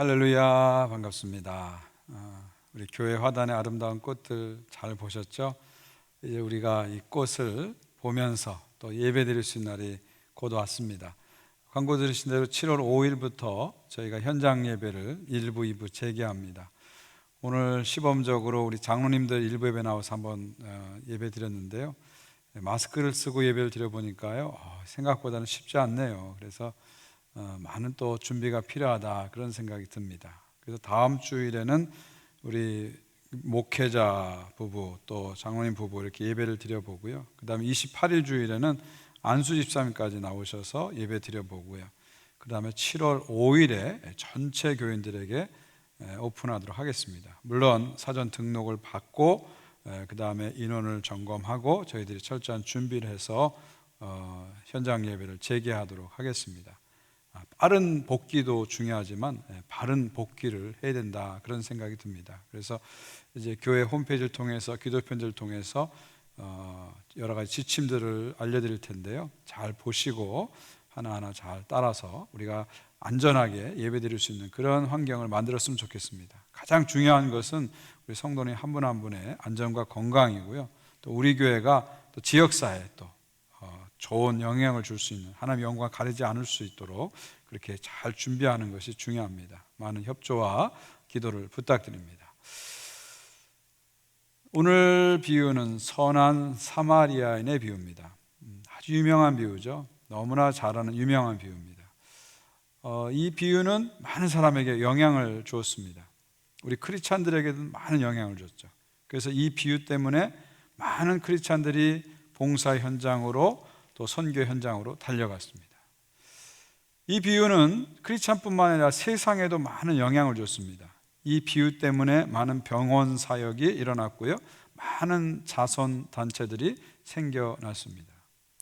할렐루야, 반갑습니다. 우리 교회 화단의 아름다운 꽃들 잘 보셨죠? 이제 우리가 이 꽃을 보면서 또 예배 드릴 수 있는 날이 곧 왔습니다. 광고 들으신 대로 7월 5일부터 저희가 현장 예배를 1부, 2부 재개합니다. 오늘 시범적으로 우리 장로님들 일부 예배 나와서 한번 예배 드렸는데요. 마스크를 쓰고 예배를 드려보니까요, 생각보다는 쉽지 않네요. 그래서 많은 또 준비가 필요하다, 그런 생각이 듭니다. 그래서 다음 주일에는 우리 목회자 부부 또 장로님 부부 이렇게 예배를 드려보고요. 그 다음에 28일 주일에는 안수 집사님까지 나오셔서 예배 드려보고요. 그 다음에 7월 5일에 전체 교인들에게 오픈하도록 하겠습니다. 물론 사전 등록을 받고 그 다음에 인원을 점검하고 저희들이 철저한 준비를 해서 현장 예배를 재개하도록 하겠습니다. 빠른 복귀도 중요하지만 바른 복귀를 해야 된다, 그런 생각이 듭니다. 그래서 이제 교회 홈페이지를 통해서 기도편지를 통해서 여러 가지 지침들을 알려드릴 텐데요, 잘 보시고 하나하나 잘 따라서 우리가 안전하게 예배드릴 수 있는 그런 환경을 만들었으면 좋겠습니다. 가장 중요한 것은 우리 성도님 한 분 한 분의 안전과 건강이고요, 또 우리 교회가 또 지역사회에 또 좋은 영향을 줄 수 있는, 하나님의 영광을 가리지 않을 수 있도록 그렇게 잘 준비하는 것이 중요합니다. 많은 협조와 기도를 부탁드립니다. 오늘 비유는 선한 사마리아인의 비유입니다. 아주 유명한 비유죠. 너무나 잘 아는 유명한 비유입니다. 이 비유는 많은 사람에게 영향을 주었습니다. 우리 크리스찬들에게도 많은 영향을 줬죠. 그래서 이 비유 때문에 많은 크리스찬들이 봉사 현장으로 또 선교 현장으로 달려갔습니다. 이 비유는 크리스찬뿐만 아니라 세상에도 많은 영향을 줬습니다. 이 비유 때문에 많은 병원 사역이 일어났고요, 많은 자선 단체들이 생겨났습니다.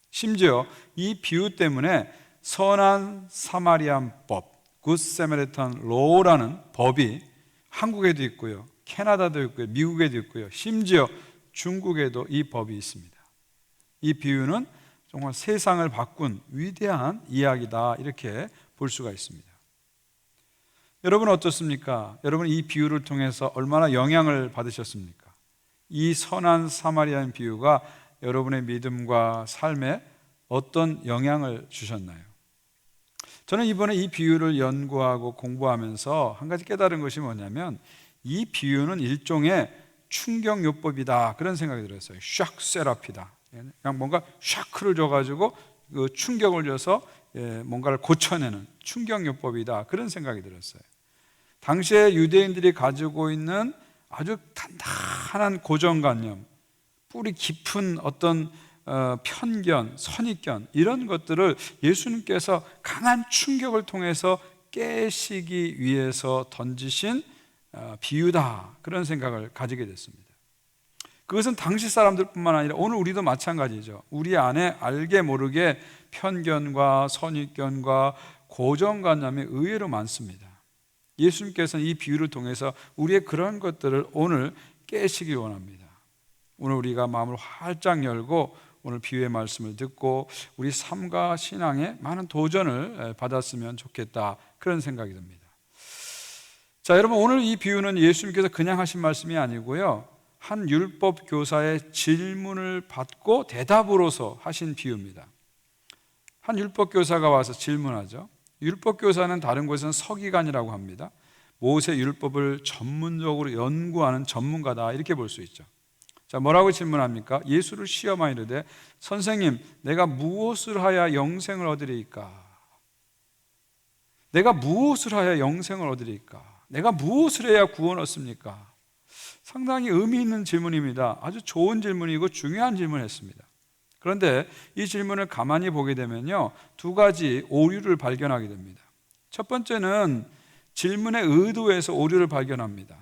심지어 이 비유 때문에 선한 사마리안법, 굿 세메리탄 로라는 법이 한국에도 있고요, 캐나다도 있고요, 미국에도 있고요, 심지어 중국에도 이 법이 있습니다. 이 비유는 정말 세상을 바꾼 위대한 이야기다, 이렇게 볼 수가 있습니다. 여러분 어떻습니까? 여러분 이 비유를 통해서 얼마나 영향을 받으셨습니까? 이 선한 사마리아인 비유가 여러분의 믿음과 삶에 어떤 영향을 주셨나요? 저는 이번에 이 비유를 연구하고 공부하면서 한 가지 깨달은 것이 뭐냐면, 이 비유는 일종의 충격요법이다, 그런 생각이 들었어요. 샥 세라피다. 그냥 뭔가 샤크를 줘가지고 그 충격을 줘서 뭔가를 고쳐내는 충격요법이다, 그런 생각이 들었어요. 당시에 유대인들이 가지고 있는 아주 단단한 고정관념, 뿌리 깊은 어떤 편견, 선입견, 이런 것들을 예수님께서 강한 충격을 통해서 깨시기 위해서 던지신 비유다, 그런 생각을 가지게 됐습니다. 그것은 당시 사람들뿐만 아니라 오늘 우리도 마찬가지죠. 우리 안에 알게 모르게 편견과 선입견과 고정관념이 의외로 많습니다. 예수님께서는 이 비유를 통해서 우리의 그런 것들을 오늘 깨시기 원합니다. 오늘 우리가 마음을 활짝 열고 오늘 비유의 말씀을 듣고 우리 삶과 신앙에 많은 도전을 받았으면 좋겠다, 그런 생각이 듭니다. 자, 여러분, 오늘 이 비유는 예수님께서 그냥 하신 말씀이 아니고요, 한 율법 교사의 질문을 받고 대답으로서 하신 비유입니다. 한 율법 교사가 와서 질문하죠. 율법 교사는 다른 곳에서는 서기관이라고 합니다. 모세 율법을 전문적으로 연구하는 전문가다, 이렇게 볼 수 있죠. 자, 뭐라고 질문합니까? 예수를 시험하여 이르되, 선생님, 내가 무엇을 하여 영생을 얻으리이까? 내가 무엇을 하여 영생을 얻으리이까? 내가 무엇을 해야 구원 얻습니까? 상당히 의미 있는 질문입니다. 아주 좋은 질문이고 중요한 질문을 했습니다. 그런데 이 질문을 가만히 보게 되면요, 두 가지 오류를 발견하게 됩니다. 첫 번째는 질문의 의도에서 오류를 발견합니다.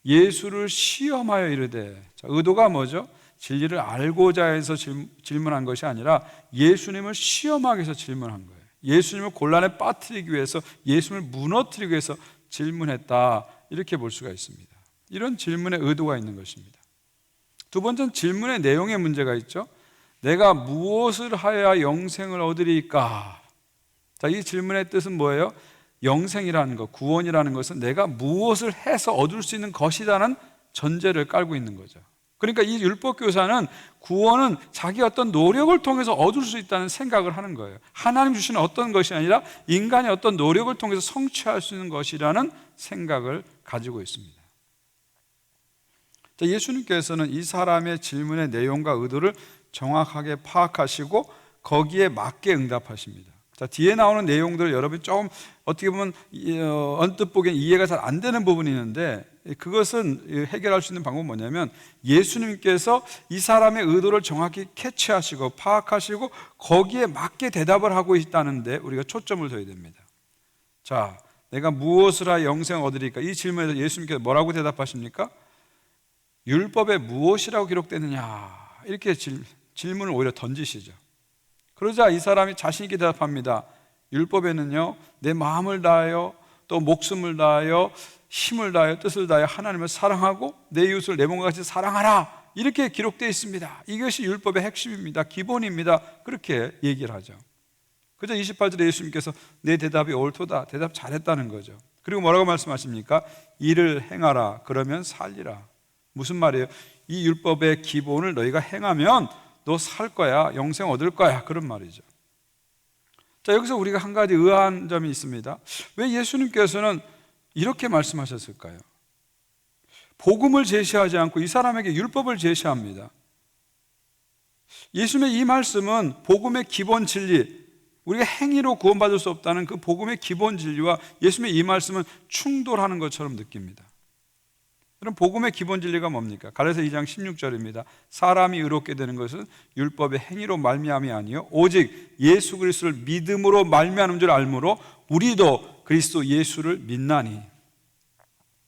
예수를 시험하여 이르되, 자, 의도가 뭐죠? 진리를 알고자 해서 질문한 것이 아니라 예수님을 시험하기 위해서 질문한 거예요. 예수님을 곤란에 빠뜨리기 위해서, 예수님을 무너뜨리기 위해서 질문했다, 이렇게 볼 수가 있습니다. 이런 질문의 의도가 있는 것입니다. 두 번째는 질문의 내용에 문제가 있죠. 내가 무엇을 하여야 영생을 얻으리까? 자, 이 질문의 뜻은 뭐예요? 영생이라는 것, 구원이라는 것은 내가 무엇을 해서 얻을 수 있는 것이라는 전제를 깔고 있는 거죠. 그러니까 이 율법교사는 구원은 자기 어떤 노력을 통해서 얻을 수 있다는 생각을 하는 거예요. 하나님 주시는 어떤 것이 아니라 인간의 어떤 노력을 통해서 성취할 수 있는 것이라는 생각을 가지고 있습니다. 자, 예수님께서는 이 사람의 질문의 내용과 의도를 정확하게 파악하시고 거기에 맞게 응답하십니다. 자, 뒤에 나오는 내용들을 여러분이 조금 어떻게 보면 언뜻 보기엔 이해가 잘 안 되는 부분이 있는데, 그것은 해결할 수 있는 방법은 뭐냐면 예수님께서 이 사람의 의도를 정확히 캐치하시고 파악하시고 거기에 맞게 대답을 하고 있다는데 우리가 초점을 둬야 됩니다. 자, 내가 무엇을 하여 영생을 얻으리까? 이 질문에서 예수님께서 뭐라고 대답하십니까? 율법에 무엇이라고 기록되느냐, 이렇게 질문을 오히려 던지시죠. 그러자 이 사람이 자신 있게 대답합니다. 율법에는요, 내 마음을 다하여 또 목숨을 다하여 힘을 다하여 뜻을 다하여 하나님을 사랑하고 내 이웃을 내 몸과 같이 사랑하라, 이렇게 기록되어 있습니다. 이것이 율법의 핵심입니다. 기본입니다. 그렇게 얘기를 하죠. 그저 28절에 예수님께서 내 대답이 옳도다, 대답 잘했다는 거죠. 그리고 뭐라고 말씀하십니까? 이를 행하라, 그러면 살리라. 무슨 말이에요? 이 율법의 기본을 너희가 행하면 너 살 거야, 영생 얻을 거야, 그런 말이죠. 자, 여기서 우리가 한 가지 의아한 점이 있습니다. 왜 예수님께서는 이렇게 말씀하셨을까요? 복음을 제시하지 않고 이 사람에게 율법을 제시합니다. 예수님의 이 말씀은 복음의 기본 진리, 우리가 행위로 구원받을 수 없다는 그 복음의 기본 진리와 예수님의 이 말씀은 충돌하는 것처럼 느낍니다. 그럼 복음의 기본 진리가 뭡니까? 갈라디아서 2장 16절입니다. 사람이 의롭게 되는 것은 율법의 행위로 말미암이 아니요 오직 예수 그리스도를 믿음으로 말미암은 줄 알므로 우리도 그리스도 예수를 믿나니.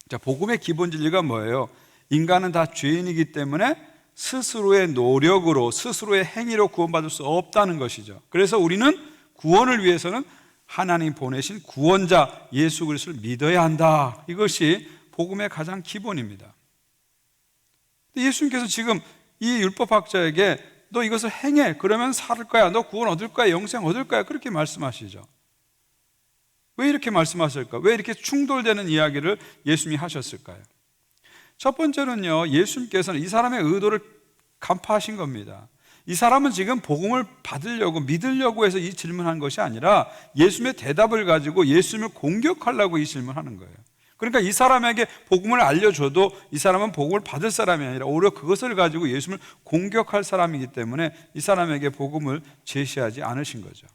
자, 복음의 기본 진리가 뭐예요? 인간은 다 죄인이기 때문에 스스로의 노력으로, 스스로의 행위로 구원받을 수 없다는 것이죠. 그래서 우리는 구원을 위해서는 하나님 보내신 구원자 예수 그리스도를 믿어야 한다. 이것이 복음의 가장 기본입니다. 예수님께서 지금 이 율법학자에게 너 이것을 행해, 그러면 살 거야, 너 구원 얻을 거야, 영생 얻을 거야, 그렇게 말씀하시죠. 왜 이렇게 말씀하실까? 왜 이렇게 충돌되는 이야기를 예수님이 하셨을까요? 첫 번째는요, 예수님께서는 이 사람의 의도를 간파하신 겁니다. 이 사람은 지금 복음을 받으려고, 믿으려고 해서 이 질문한 것이 아니라 예수님의 대답을 가지고 예수님을 공격하려고 이 질문하는 거예요. 그러니까 이 사람에게 복음을 알려줘도 이 사람은 복음을 받을 사람이 아니라 오히려 그것을 가지고 예수님을 공격할 사람이기 때문에 이 사람에게 복음을 제시하지 않으신 거죠.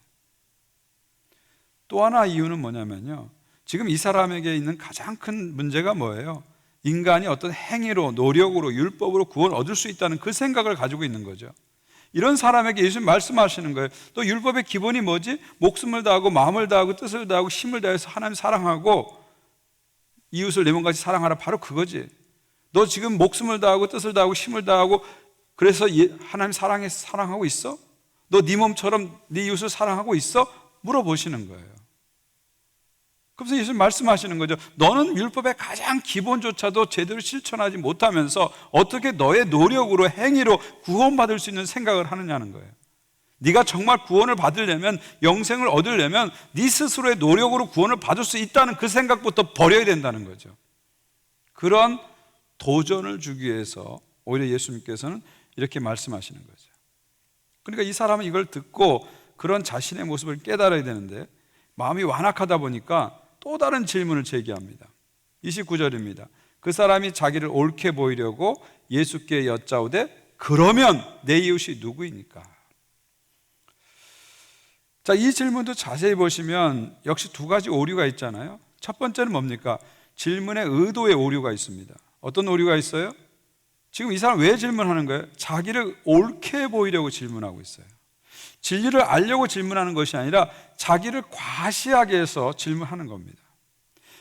또 하나 이유는 뭐냐면요, 지금 이 사람에게 있는 가장 큰 문제가 뭐예요? 인간이 어떤 행위로, 노력으로, 율법으로 구원을 얻을 수 있다는 그 생각을 가지고 있는 거죠. 이런 사람에게 예수님 말씀하시는 거예요. 또 율법의 기본이 뭐지? 목숨을 다하고 마음을 다하고 뜻을 다하고 힘을 다해서 하나님 사랑하고 이웃을 내 몸같이 사랑하라, 바로 그거지. 너 지금 목숨을 다하고 뜻을 다하고 힘을 다하고 그래서 하나님 사랑하고 있어? 너 네 몸처럼 네 이웃을 사랑하고 있어? 물어보시는 거예요. 그래서 예수님 말씀하시는 거죠. 너는 율법의 가장 기본조차도 제대로 실천하지 못하면서 어떻게 너의 노력으로, 행위로 구원받을 수 있는 생각을 하느냐는 거예요. 네가 정말 구원을 받으려면, 영생을 얻으려면 네 스스로의 노력으로 구원을 받을 수 있다는 그 생각부터 버려야 된다는 거죠. 그런 도전을 주기 위해서 오히려 예수님께서는 이렇게 말씀하시는 거죠. 그러니까 이 사람은 이걸 듣고 그런 자신의 모습을 깨달아야 되는데 마음이 완악하다 보니까 또 다른 질문을 제기합니다. 29절입니다. 그 사람이 자기를 옳게 보이려고 예수께 여짜오되 그러면 내 이웃이 누구이니까? 자, 이 질문도 자세히 보시면 역시 두 가지 오류가 있잖아요. 첫 번째는 뭡니까? 질문의 의도에 오류가 있습니다. 어떤 오류가 있어요? 지금 이 사람 왜 질문하는 거예요? 자기를 옳게 보이려고 질문하고 있어요. 진리를 알려고 질문하는 것이 아니라 자기를 과시하게 해서 질문하는 겁니다.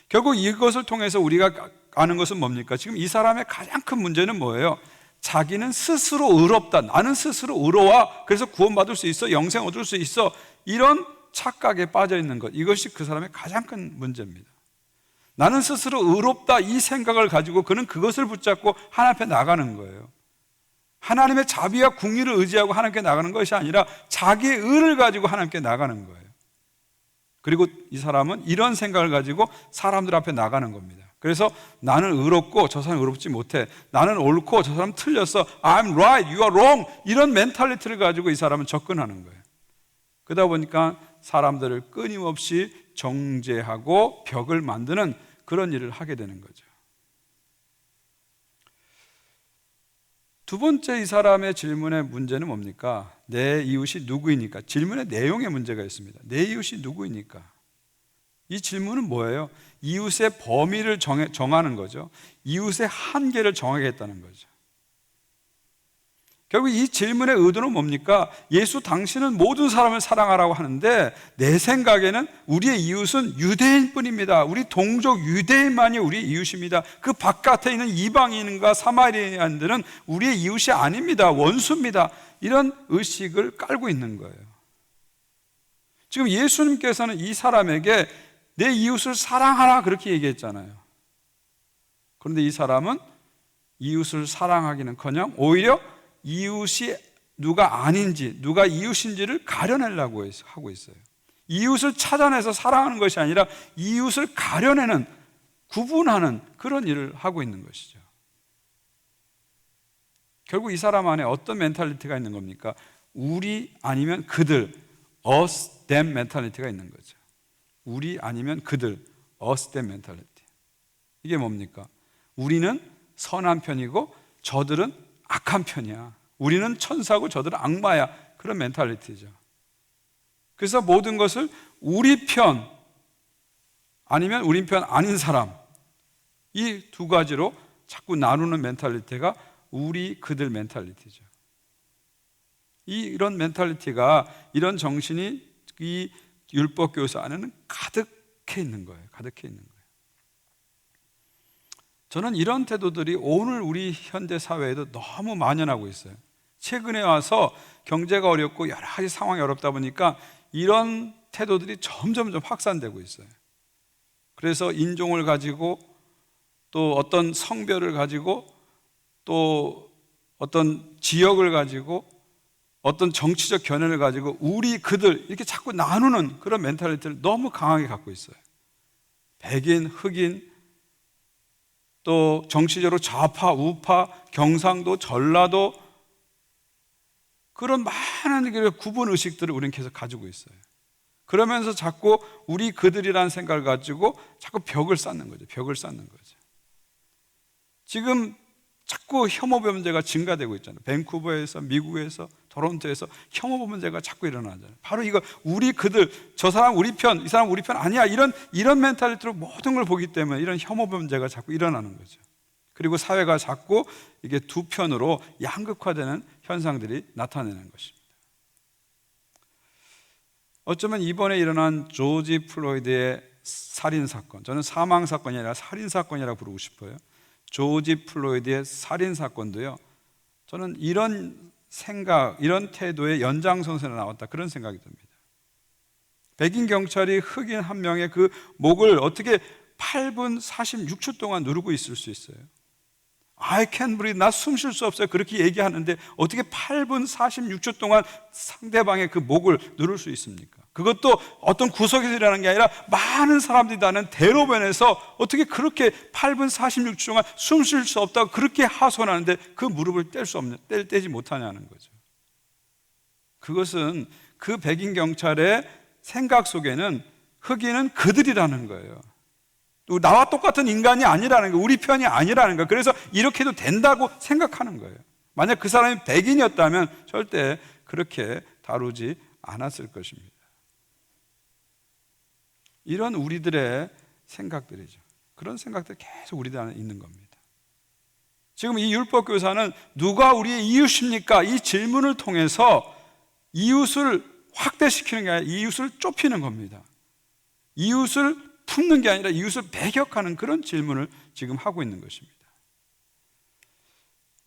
결국 이것을 통해서 우리가 아는 것은 뭡니까? 지금 이 사람의 가장 큰 문제는 뭐예요? 자기는 스스로 의롭다, 나는 스스로 의로워, 그래서 구원받을 수 있어, 영생 얻을 수 있어, 이런 착각에 빠져 있는 것, 이것이 그 사람의 가장 큰 문제입니다. 나는 스스로 의롭다, 이 생각을 가지고 그는 그것을 붙잡고 하나님 앞에 나가는 거예요. 하나님의 자비와 궁의를 의지하고 하나님께 나가는 것이 아니라 자기의 의를 가지고 하나님께 나가는 거예요. 그리고 이 사람은 이런 생각을 가지고 사람들 앞에 나가는 겁니다. 그래서 나는 의롭고 저 사람은 의롭지 못해, 나는 옳고 저 사람은 틀렸어, I'm right, you are wrong, 이런 멘탈리티를 가지고 이 사람은 접근하는 거예요. 그러다 보니까 사람들을 끊임없이 정죄하고 벽을 만드는 그런 일을 하게 되는 거죠. 두 번째 이 사람의 질문의 문제는 뭡니까? 내 이웃이 누구이니까. 질문의 내용에 문제가 있습니다. 내 이웃이 누구이니까. 이 질문은 뭐예요? 이웃의 범위를 정하는 거죠. 이웃의 한계를 정하겠다는 거죠. 결국 이 질문의 의도는 뭡니까? 예수 당신은 모든 사람을 사랑하라고 하는데 내 생각에는 우리의 이웃은 유대인뿐입니다. 우리 동족 유대인만이 우리 이웃입니다. 그 바깥에 있는 이방인과 사마리아인들은 우리의 이웃이 아닙니다. 원수입니다. 이런 의식을 깔고 있는 거예요. 지금 예수님께서는 이 사람에게 내 이웃을 사랑하라 그렇게 얘기했잖아요. 그런데 이 사람은 이웃을 사랑하기는커녕 오히려 이웃이 누가 아닌지, 누가 이웃인지를 가려내려고 하고 있어요. 이웃을 찾아내서 사랑하는 것이 아니라 이웃을 가려내는, 구분하는 그런 일을 하고 있는 것이죠. 결국 이 사람 안에 어떤 멘탈리티가 있는 겁니까? 우리 아니면 그들, us, them 멘탈리티가 있는 거죠. 우리 아니면 그들, us, them 멘탈리티. 이게 뭡니까? 우리는 선한 편이고 저들은 악한 편이야. 우리는 천사고 저들은 악마야. 그런 멘탈리티죠. 그래서 모든 것을 우리 편 아니면 우리 편 아닌 사람, 이 두 가지로 자꾸 나누는 멘탈리티가 우리 그들 멘탈리티죠. 이런 멘탈리티가, 이런 정신이 이 율법교사 안에는 가득해 있는 거예요. 가득해 있는 거예요. 저는 이런 태도들이 오늘 우리 현대 사회에도 너무 만연하고 있어요. 최근에 와서 경제가 어렵고 여러 가지 상황이 어렵다 보니까 이런 태도들이 점점 확산되고 있어요. 그래서 인종을 가지고, 또 어떤 성별을 가지고, 또 어떤 지역을 가지고, 어떤 정치적 견해를 가지고 우리 그들 이렇게 자꾸 나누는 그런 멘탈리티를 너무 강하게 갖고 있어요. 백인, 흑인, 또 정치적으로 좌파, 우파, 경상도, 전라도, 그런 많은 구분 의식들을 우리는 계속 가지고 있어요. 그러면서 자꾸 우리 그들이라는 생각을 가지고 자꾸 벽을 쌓는 거죠. 벽을 쌓는 거죠. 지금 자꾸 혐오범 문제가 증가되고 있잖아요. 밴쿠버에서, 미국에서, 토론토에서 혐오범 문제가 자꾸 일어나잖아요. 바로 이거, 우리 그들, 저 사람 우리 편, 이 사람 우리 편 아니야, 이런 멘탈리티로 모든 걸 보기 때문에 이런 혐오범 문제가 자꾸 일어나는 거죠. 그리고 사회가 자꾸 이게 두 편으로 양극화되는 현상들이 나타내는 것입니다. 어쩌면 이번에 일어난 조지 플로이드의 살인사건, 저는 사망사건이 아니라 살인사건이라고 부르고 싶어요. 조지 플로이드의 살인사건도요, 저는 이런 생각, 이런 태도의 연장선상에 나왔다, 그런 생각이 듭니다. 백인 경찰이 흑인 한 명의 그 목을 어떻게 8분 46초 동안 누르고 있을 수 있어요? I can't breathe, 나 숨 쉴 수 없어요, 그렇게 얘기하는데 어떻게 8분 46초 동안 상대방의 그 목을 누를 수 있습니까? 그것도 어떤 구석에서 일어나는 게 아니라 많은 사람들이 다는 대로변에서 어떻게 그렇게 8분 46초 동안 숨 쉴 수 없다고 그렇게 하소연하는데 그 무릎을 떼지 못하냐는 거죠. 그것은 그 백인 경찰의 생각 속에는 흑인은 그들이라는 거예요. 나와 똑같은 인간이 아니라는 거예요. 우리 편이 아니라는 거예요. 그래서 이렇게 해도 된다고 생각하는 거예요. 만약 그 사람이 백인이었다면 절대 그렇게 다루지 않았을 것입니다. 이런 우리들의 생각들이죠. 그런 생각들이 계속 우리들 안에 있는 겁니다. 지금 이 율법교사는 누가 우리의 이웃입니까? 이 질문을 통해서 이웃을 확대시키는 게 아니라 이웃을 좁히는 겁니다. 이웃을 품는 게 아니라 이웃을 배격하는 그런 질문을 지금 하고 있는 것입니다.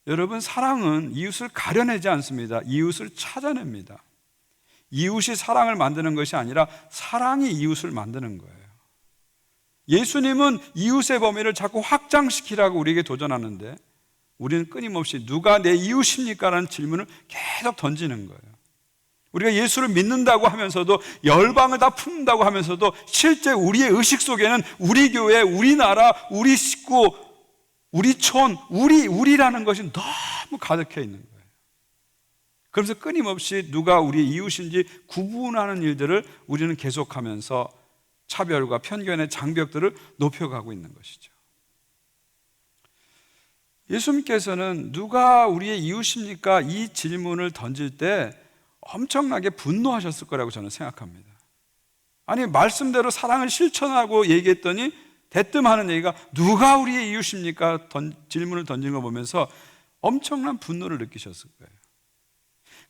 여러분, 사랑은 이웃을 가려내지 않습니다. 이웃을 찾아냅니다. 이웃이 사랑을 만드는 것이 아니라 사랑이 이웃을 만드는 거예요. 예수님은 이웃의 범위를 자꾸 확장시키라고 우리에게 도전하는데 우리는 끊임없이 누가 내 이웃입니까? 라는 질문을 계속 던지는 거예요. 우리가 예수를 믿는다고 하면서도 열방을 다 품는다고 하면서도 실제 우리의 의식 속에는 우리 교회, 우리 나라, 우리 식구, 우리 촌, 우리라는 것이 너무 가득해 있는 거예요. 그러면서 끊임없이 누가 우리의 이웃인지 구분하는 일들을 우리는 계속하면서 차별과 편견의 장벽들을 높여가고 있는 것이죠. 예수님께서는 누가 우리의 이웃입니까? 이 질문을 던질 때 엄청나게 분노하셨을 거라고 저는 생각합니다. 아니, 말씀대로 사랑을 실천하고 얘기했더니 대뜸 하는 얘기가 누가 우리의 이웃입니까? 질문을 던진 거 보면서 엄청난 분노를 느끼셨을 거예요.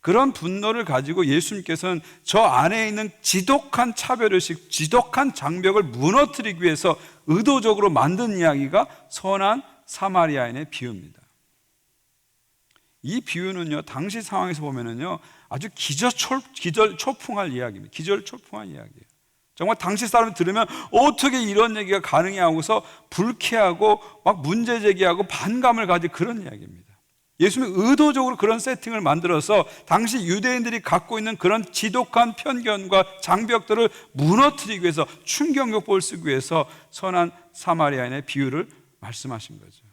그런 분노를 가지고 예수님께서는 저 안에 있는 지독한 차별의식, 지독한 장벽을 무너뜨리기 위해서 의도적으로 만든 이야기가 선한 사마리아인의 비유입니다. 이 비유는요, 당시 상황에서 보면은요, 아주 기절초풍할 이야기입니다. 기절초풍한 이야기예요. 정말 당시 사람이 들으면 어떻게 이런 얘기가 가능해 하고서 불쾌하고 막 문제 제기하고 반감을 가진 그런 이야기입니다. 예수님이 의도적으로 그런 세팅을 만들어서 당시 유대인들이 갖고 있는 그런 지독한 편견과 장벽들을 무너뜨리기 위해서, 충격요법을 쓰기 위해서 선한 사마리아인의 비유를 말씀하신 거죠.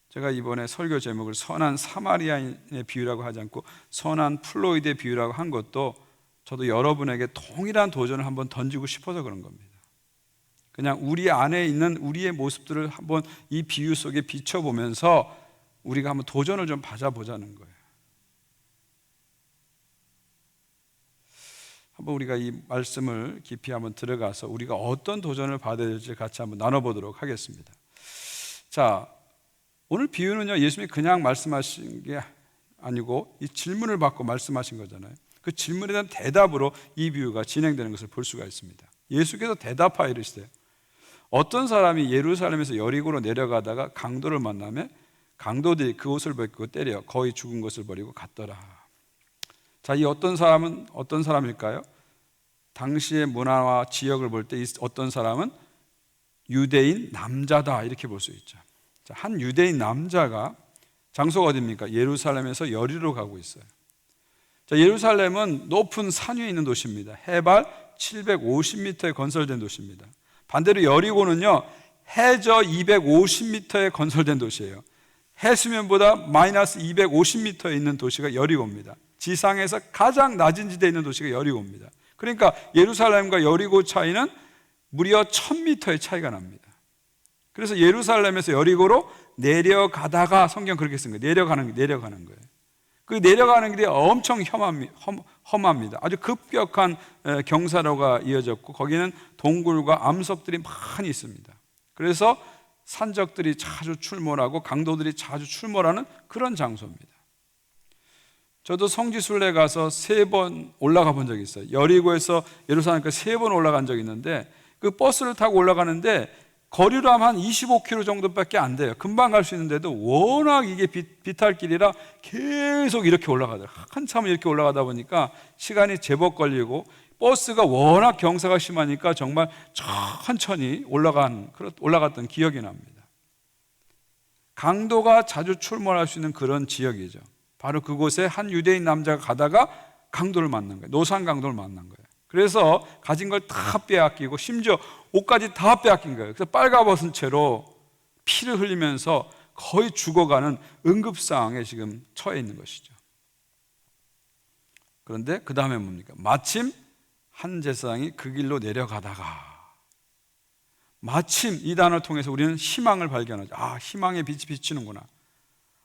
제가 이번에 설교 제목을 선한 사마리아인의 비유라고 하지 않고 선한 플로이드의 비유라고 한 것도 저도 여러분에게 동일한 도전을 한번 던지고 싶어서 그런 겁니다. 그냥 우리 안에 있는 우리의 모습들을 한번 이 비유 속에 비춰보면서 우리가 한번 도전을 좀 받아보자는 거예요. 한번 우리가 이 말씀을 깊이 한번 들어가서 우리가 어떤 도전을 받아야 될지 같이 한번 나눠보도록 하겠습니다. 자, 오늘 비유는요, 예수님이 그냥 말씀하신 게 아니고 이 질문을 받고 말씀하신 거잖아요. 그 질문에 대한 대답으로 이 비유가 진행되는 것을 볼 수가 있습니다. 예수께서 대답하여 이르시되 어떤 사람이 예루살렘에서 여리고로 내려가다가 강도를 만나며 강도들이 그 옷을 벗고 때려 거의 죽은 것을 버리고 갔더라. 자, 이 어떤 사람은 어떤 사람일까요? 당시의 문화와 지역을 볼 때 어떤 사람은 유대인 남자다 이렇게 볼 수 있죠. 자, 한 유대인 남자가 장소가 어디입니까? 예루살렘에서 여리로 가고 있어요. 자, 예루살렘은 높은 산 위에 있는 도시입니다. 해발 750m에 건설된 도시입니다. 반대로 여리고는요, 해저 250m에 건설된 도시예요. 해수면보다 마이너스 250m에 있는 도시가 여리고입니다. 지상에서 가장 낮은 지대에 있는 도시가 여리고입니다. 그러니까 예루살렘과 여리고 차이는 무려 1000m의 차이가 납니다. 그래서 예루살렘에서 여리고로 내려가다가 성경 그렇게 쓴 거예요. 내려가는 거예요. 그 내려가는 길이 엄청 험합니다. 아주 급격한 경사로가 이어졌고 거기는 동굴과 암석들이 많이 있습니다. 그래서 산적들이 자주 출몰하고 강도들이 자주 출몰하는 그런 장소입니다. 저도 성지순례 가서 3번 올라가 본 적이 있어요. 여리고에서 예루살렘까지 3번 올라간 적이 있는데 그 버스를 타고 올라가는데 거리로 하면 한 25km 정도밖에 안 돼요. 금방 갈 수 있는데도 워낙 이게 비탈길이라 계속 이렇게 올라가더라고요. 한참 이렇게 올라가다 보니까 시간이 제법 걸리고 버스가 워낙 경사가 심하니까 정말 천천히 올라갔던 기억이 납니다. 강도가 자주 출몰할 수 있는 그런 지역이죠. 바로 그곳에 한 유대인 남자가 가다가 강도를 만난 거예요. 노상 강도를 만난 거예요. 그래서 가진 걸 다 빼앗기고 심지어 옷까지 다 빼앗긴 거예요. 그래서 빨가벗은 채로 피를 흘리면서 거의 죽어가는 응급상황에 지금 처해 있는 것이죠. 그런데 그 다음에 뭡니까? 마침 한 제사장이 그 길로 내려가다가 마침 이 단어를 통해서 우리는 희망을 발견하죠. 아, 희망의 빛이 비치는구나.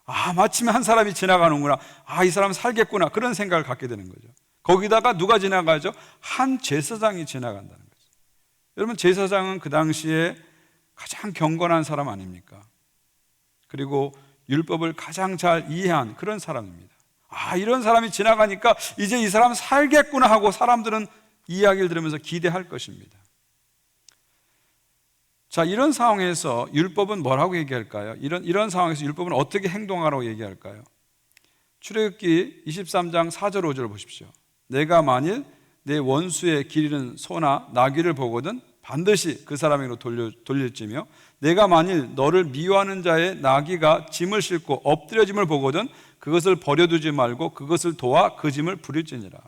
아, 마침 한 사람이 지나가는구나. 아, 이 사람 살겠구나. 그런 생각을 갖게 되는 거죠. 거기다가 누가 지나가죠? 한 제사장이 지나간다는 거죠. 여러분, 제사장은 그 당시에 가장 경건한 사람 아닙니까? 그리고 율법을 가장 잘 이해한 그런 사람입니다. 아, 이런 사람이 지나가니까 이제 이 사람 살겠구나 하고 사람들은 이야기를 들으면서 기대할 것입니다. 자, 이런 상황에서 율법은 뭐라고 얘기할까요? 이런 상황에서 율법은 어떻게 행동하라고 얘기할까요? 출애굽기 23장 4절 5절 보십시오. 내가 만일 내 원수의 길 잃은 소나 나귀를 보거든 반드시 그 사람에게로 돌릴지며 내가 만일 너를 미워하는 자의 나귀가 짐을 싣고 엎드려짐을 보거든 그것을 버려두지 말고 그것을 도와 그 짐을 부릴지니라.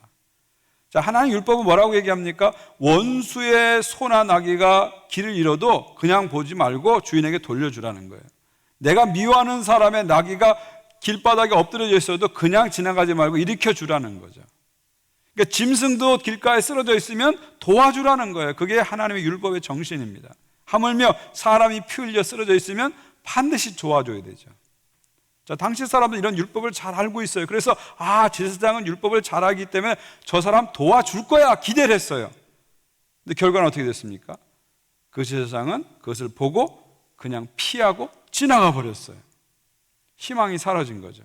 자, 하나님 율법은 뭐라고 얘기합니까? 원수의 소나 나귀가 길을 잃어도 그냥 보지 말고 주인에게 돌려주라는 거예요. 내가 미워하는 사람의 나귀가 길바닥에 엎드려져 있어도 그냥 지나가지 말고 일으켜 주라는 거죠. 그러니까 짐승도 길가에 쓰러져 있으면 도와주라는 거예요. 그게 하나님의 율법의 정신입니다. 하물며 사람이 피 흘려 쓰러져 있으면 반드시 도와줘야 되죠. 자, 당시 사람들은 이런 율법을 잘 알고 있어요. 그래서 제사장은 율법을 잘 알기 때문에 저 사람 도와줄 거야 기대를 했어요. 근데 결과는 어떻게 됐습니까? 그 제사장은 그것을 보고 그냥 피하고 지나가 버렸어요. 희망이 사라진 거죠.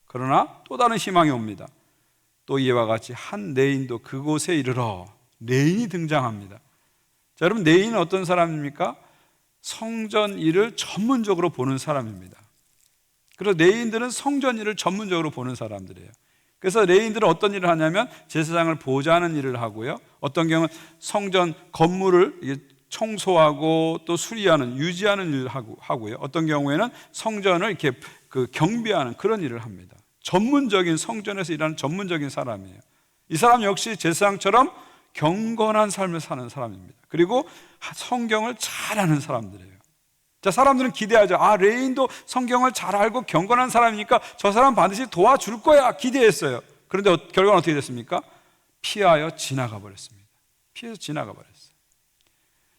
그러나 또 다른 희망이 옵니다. 또 이와 같이 한 레인도 그곳에 이르러 레인이 등장합니다. 자, 여러분, 레인은 어떤 사람입니까? 성전 일을 전문적으로 보는 사람입니다. 그래서 레인들은 성전 일을 전문적으로 보는 사람들이에요. 그래서 레인들은 어떤 일을 하냐면 제사장을 보좌하는 일을 하고요, 어떤 경우는 성전 건물을 청소하고 또 수리하는, 유지하는 일을 하고요, 어떤 경우에는 성전을 이렇게 경비하는 그런 일을 합니다. 전문적인, 성전에서 일하는 전문적인 사람이에요. 이 사람 역시 제사장처럼 경건한 삶을 사는 사람입니다. 그리고 성경을 잘 아는 사람들이에요. 자, 사람들은 기대하죠. 레인도 성경을 잘 알고 경건한 사람이니까 저 사람 반드시 도와줄 거야 기대했어요. 그런데 결과는 어떻게 됐습니까? 피하여 지나가 버렸습니다. 피해서 지나가 버렸어요.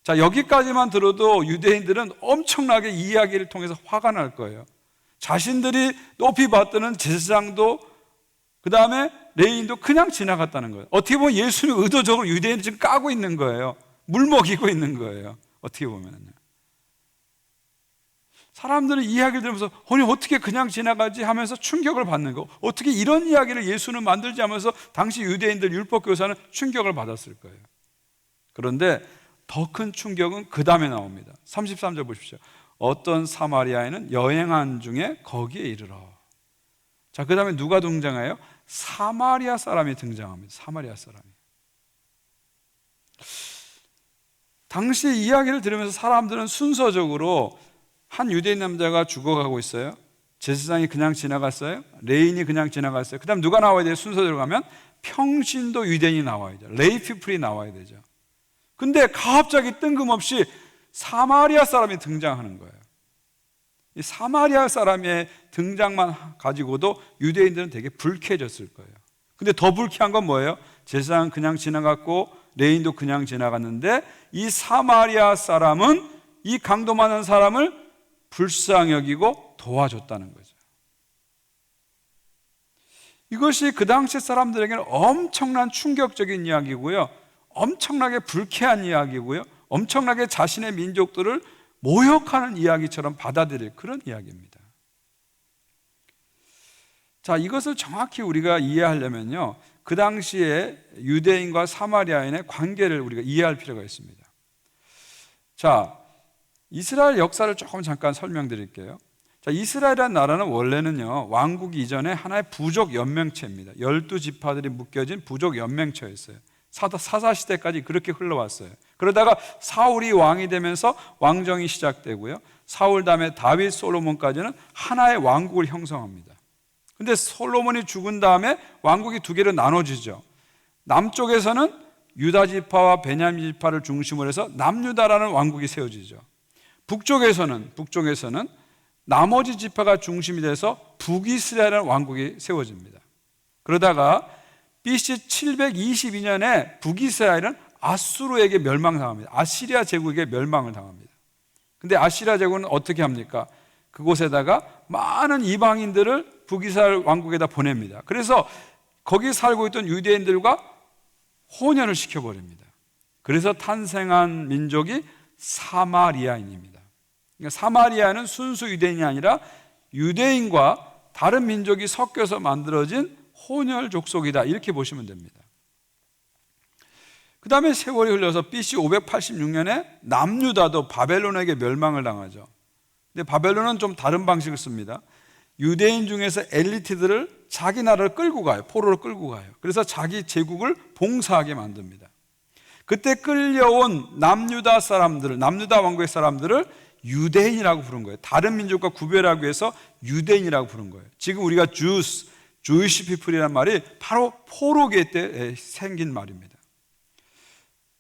자, 여기까지만 들어도 유대인들은 엄청나게 이 이야기를 통해서 화가 날 거예요. 자신들이 높이 받드는 제사장도 그 다음에 레인도 그냥 지나갔다는 거예요. 어떻게 보면 예수는 의도적으로 유대인을 지금 까고 있는 거예요. 물먹이고 있는 거예요. 어떻게 보면요. 사람들은 이야기를 들으면서 아니 어떻게 그냥 지나가지 하면서 충격을 받는 거, 어떻게 이런 이야기를 예수는 만들지 하면서 당시 유대인들 율법 교사는 충격을 받았을 거예요. 그런데 더 큰 충격은 그 다음에 나옵니다. 33절 보십시오. 어떤 사마리아인은 여행한 중에 거기에 이르러. 자, 그 다음에 누가 등장해요? 사마리아 사람이 등장합니다. 사마리아 사람이. 당시 이야기를 들으면서 사람들은 순서적으로 한 유대인 남자가 죽어가고 있어요. 제사장이 그냥 지나갔어요. 레인이 그냥 지나갔어요. 그 다음 누가 나와야 돼요? 순서대로 가면 평신도 유대인이 나와야 돼요. 레이 피플이 나와야 되죠. 근데 갑자기 뜬금없이 사마리아 사람이 등장하는 거예요. 이 사마리아 사람의 등장만 가지고도 유대인들은 되게 불쾌해졌을 거예요. 근데 더 불쾌한 건 뭐예요? 제사장은 그냥 지나갔고 레인도 그냥 지나갔는데 이 사마리아 사람은 이 강도 많은 사람을 불쌍히 여기고 도와줬다는 거죠. 이것이 그 당시 사람들에게는 엄청난 충격적인 이야기고요, 엄청나게 불쾌한 이야기고요, 엄청나게 자신의 민족들을 모욕하는 이야기처럼 받아들일 그런 이야기입니다. 자, 이것을 정확히 우리가 이해하려면요, 그 당시에 유대인과 사마리아인의 관계를 우리가 이해할 필요가 있습니다. 자, 이스라엘 역사를 조금 잠깐 설명드릴게요. 자, 이스라엘이라는 나라는 원래는요, 왕국 이전에 하나의 부족 연맹체입니다. 12지파들이 묶여진 부족 연맹체였어요. 사사시대까지 그렇게 흘러왔어요. 그러다가 사울이 왕이 되면서 왕정이 시작되고요, 사울 다음에 다윗, 솔로몬까지는 하나의 왕국을 형성합니다. 근데 솔로몬이 죽은 다음에 왕국이 두 개로 나눠지죠. 남쪽에서는 유다 지파와 베냐민 지파를 중심으로 해서 남유다라는 왕국이 세워지죠. 북쪽에서는 나머지 지파가 중심이 돼서 북이스라엘이라는 왕국이 세워집니다. 그러다가 BC 722년에 북이스라엘은 아수르에게 멸망당합니다. 아시리아 제국에게 멸망을 당합니다. 근데 아시리아 제국은 어떻게 합니까? 그곳에다가 많은 이방인들을 북이스라엘 왕국에다 보냅니다. 그래서 거기 살고 있던 유대인들과 혼연을 시켜버립니다. 그래서 탄생한 민족이 사마리아인입니다. 그러니까 사마리아는 순수 유대인이 아니라 유대인과 다른 민족이 섞여서 만들어진 혼혈 족속이다, 이렇게 보시면 됩니다. 그 다음에 세월이 흘러서 BC 586년에 남유다도 바벨론에게 멸망을 당하죠. 근데 바벨론은 좀 다른 방식을 씁니다. 유대인 중에서 엘리트들을 자기 나라를 끌고 가요. 포로로 끌고 가요. 그래서 자기 제국을 봉사하게 만듭니다. 그때 끌려온 남유다 사람들을, 남유다 왕국의 사람들을 유대인이라고 부른 거예요. 다른 민족과 구별하기 위해서 유대인이라고 부른 거예요. 지금 우리가 Jewish people이라는 말이 바로 포로기 때 생긴 말입니다.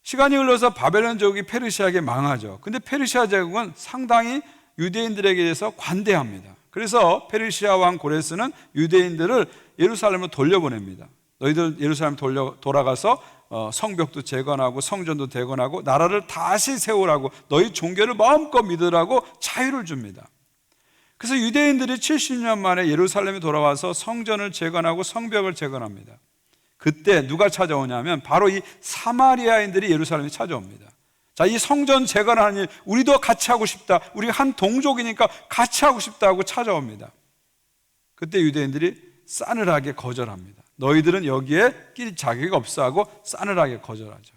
시간이 흘러서 바벨론 제국이 페르시아에게 망하죠. 근데 페르시아 제국은 상당히 유대인들에게 대해서 관대합니다. 그래서 페르시아 왕 고레스는 유대인들을 예루살렘으로 돌려보냅니다. 너희들 예루살렘 돌아가서 성벽도 재건하고 성전도 재건하고 나라를 다시 세우라고, 너희 종교를 마음껏 믿으라고 자유를 줍니다. 그래서 유대인들이 70년 만에 예루살렘에 돌아와서 성전을 재건하고 성벽을 재건합니다. 그때 누가 찾아오냐면 바로 이 사마리아인들이 예루살렘에 찾아옵니다. 자, 이 성전 재건하는 일 우리도 같이 하고 싶다, 우리가 한 동족이니까 같이 하고 싶다고 찾아옵니다. 그때 유대인들이 싸늘하게 거절합니다. 너희들은 여기에 낄 자격이 없어 하고 싸늘하게 거절하죠.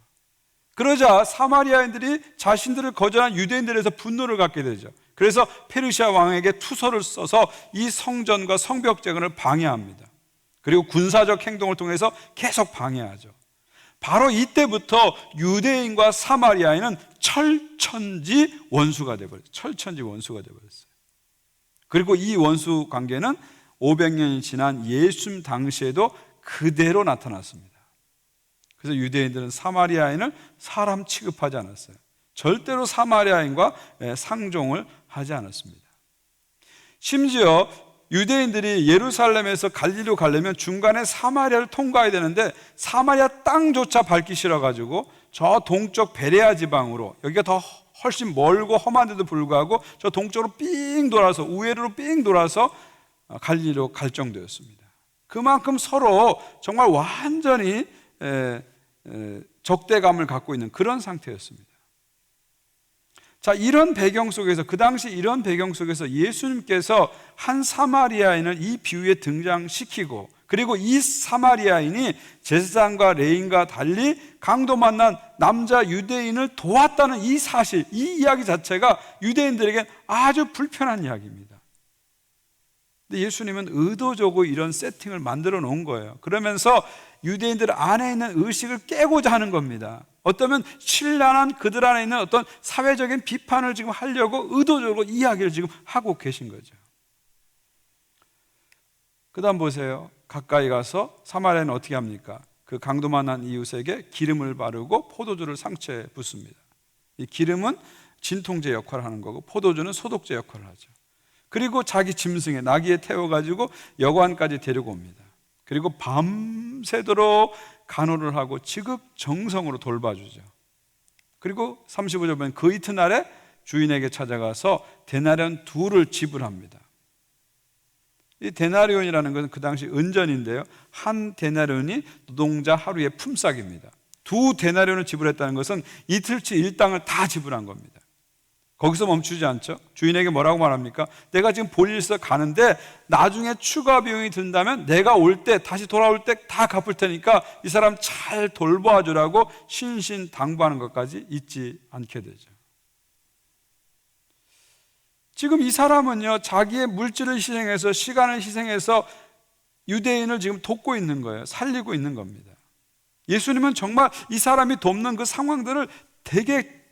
그러자 사마리아인들이 자신들을 거절한 유대인들에서 분노를 갖게 되죠. 그래서 페르시아 왕에게 투서를 써서 이 성전과 성벽 재건을 방해합니다. 그리고 군사적 행동을 통해서 계속 방해하죠. 바로 이때부터 유대인과 사마리아인은 철천지 원수가 되어버렸어요. 철천지 원수가 되어버렸어요. 그리고 이 원수 관계는 500년이 지난 예수님 당시에도 그대로 나타났습니다. 그래서 유대인들은 사마리아인을 사람 취급하지 않았어요. 절대로 사마리아인과 상종을 하지 않았습니다. 심지어 유대인들이 예루살렘에서 갈릴리로 가려면 중간에 사마리아를 통과해야 되는데 사마리아 땅조차 밟기 싫어가지고 저 동쪽 베레아 지방으로, 여기가 더 훨씬 멀고 험한데도 불구하고 저 동쪽으로 삥 돌아서, 우회로로 삥 돌아서 갈릴리로 갈 정도였습니다. 그만큼 서로 정말 완전히 적대감을 갖고 있는 그런 상태였습니다. 자, 이런 배경 속에서, 그 당시 이런 배경 속에서 예수님께서 한 사마리아인을 이 비유에 등장시키고, 그리고 이 사마리아인이 제사장과 레위인과 달리 강도 만난 남자 유대인을 도왔다는 이 사실, 이 이야기 자체가 유대인들에겐 아주 불편한 이야기입니다. 근데 예수님은 의도적으로 이런 세팅을 만들어 놓은 거예요. 그러면서 유대인들 안에 있는 의식을 깨고자 하는 겁니다. 어쩌면 신랄한 그들 안에 있는 어떤 사회적인 비판을 지금 하려고 의도적으로 이야기를 지금 하고 계신 거죠. 그 다음 보세요. 가까이 가서 사마리아는 어떻게 합니까? 그 강도 만난 이웃에게 기름을 바르고 포도주를 상처에 붓습니다. 이 기름은 진통제 역할을 하는 거고 포도주는 소독제 역할을 하죠. 그리고 자기 짐승에 나귀에 태워가지고 여관까지 데리고 옵니다. 그리고 밤새도록 간호를 하고 지극정성으로 돌봐주죠. 그리고 35절 보면 그 이튿날에 주인에게 찾아가서 데나리온 2를 지불합니다. 이 데나리온이라는 것은 그 당시 은전인데요, 한 데나리온이 노동자 하루의 품삯입니다. 2 데나리온을 지불했다는 것은 이틀치 일당을 다 지불한 겁니다. 거기서 멈추지 않죠. 주인에게 뭐라고 말합니까? 내가 지금 볼 일 있어 가는데 나중에 추가 비용이 든다면 내가 올 때, 다시 돌아올 때 다 갚을 테니까 이 사람 잘 돌봐주라고 신신당부하는 것까지 잊지 않게 되죠. 지금 이 사람은요, 자기의 물질을 희생해서, 시간을 희생해서 유대인을 지금 돕고 있는 거예요. 살리고 있는 겁니다. 예수님은 정말 이 사람이 돕는 그 상황들을 되게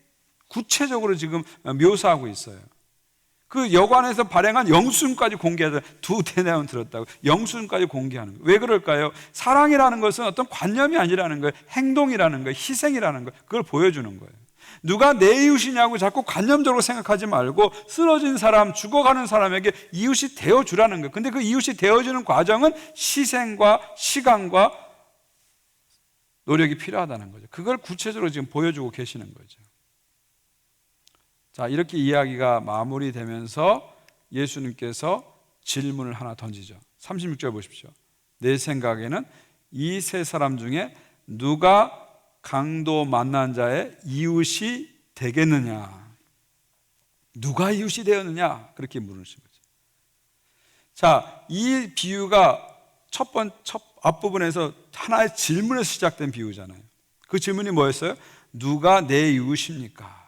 구체적으로 지금 묘사하고 있어요. 그 여관에서 발행한 영수증까지 공개하다, 2 데나리온 들었다고 영수증까지 공개하는 거예요. 왜 그럴까요? 사랑이라는 것은 어떤 관념이 아니라는 거예요. 행동이라는 거예요. 희생이라는 거예요. 그걸 보여주는 거예요. 누가 내 이웃이냐고 자꾸 관념적으로 생각하지 말고 쓰러진 사람, 죽어가는 사람에게 이웃이 되어주라는 거예요. 근데 그 이웃이 되어주는 과정은 희생과 시간과 노력이 필요하다는 거죠. 그걸 구체적으로 지금 보여주고 계시는 거죠. 자, 이렇게 이야기가 마무리되면서 예수님께서 질문을 하나 던지죠. 36절 보십시오. 내 생각에는 이 세 사람 중에 누가 강도 만난 자의 이웃이 되겠느냐? 누가 이웃이 되었느냐? 그렇게 물으신 거죠. 자, 이 비유가 첫 앞부분에서 하나의 질문에서 시작된 비유잖아요. 그 질문이 뭐였어요? 누가 내 이웃입니까?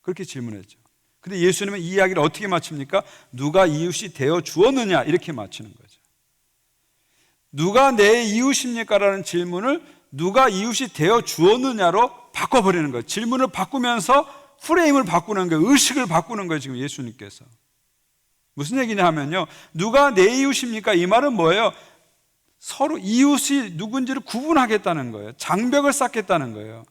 그렇게 질문했죠. 근데 예수님은 이 이야기를 어떻게 마칩니까? 누가 이웃이 되어 주었느냐? 이렇게 마치는 거죠. 누가 내 이웃입니까? 라는 질문을 누가 이웃이 되어 주었느냐로 바꿔버리는 거예요. 질문을 바꾸면서 프레임을 바꾸는 거예요. 의식을 바꾸는 거예요. 지금 예수님께서. 무슨 얘기냐 하면요, 누가 내 이웃입니까? 이 말은 뭐예요? 서로 이웃이 누군지를 구분하겠다는 거예요. 장벽을 쌓겠다는 거예요.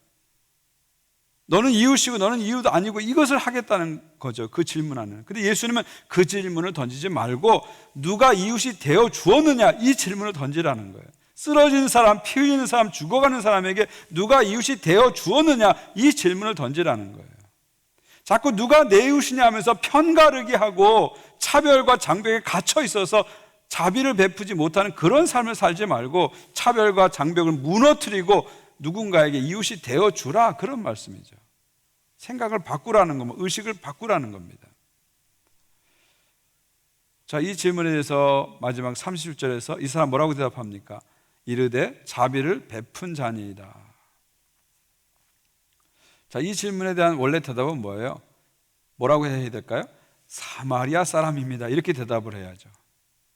너는 이웃이고 너는 이웃 아니고 이것을 하겠다는 거죠. 그 질문 안에는. 근데 예수님은 그 질문을 던지지 말고 누가 이웃이 되어 주었느냐, 이 질문을 던지라는 거예요. 쓰러진 사람, 피 흘리는 사람, 죽어가는 사람에게 누가 이웃이 되어 주었느냐, 이 질문을 던지라는 거예요. 자꾸 누가 내 이웃이냐 하면서 편가르기 하고 차별과 장벽에 갇혀 있어서 자비를 베푸지 못하는 그런 삶을 살지 말고 차별과 장벽을 무너뜨리고 누군가에게 이웃이 되어 주라, 그런 말씀이죠. 생각을 바꾸라는 겁니다. 의식을 바꾸라는 겁니다. 자, 이 질문에 대해서 마지막 30절에서 이 사람 뭐라고 대답합니까? 이르되 자비를 베푼 자니이다. 자, 이 질문에 대한 원래 대답은 뭐예요? 뭐라고 해야 될까요? 사마리아 사람입니다. 이렇게 대답을 해야죠.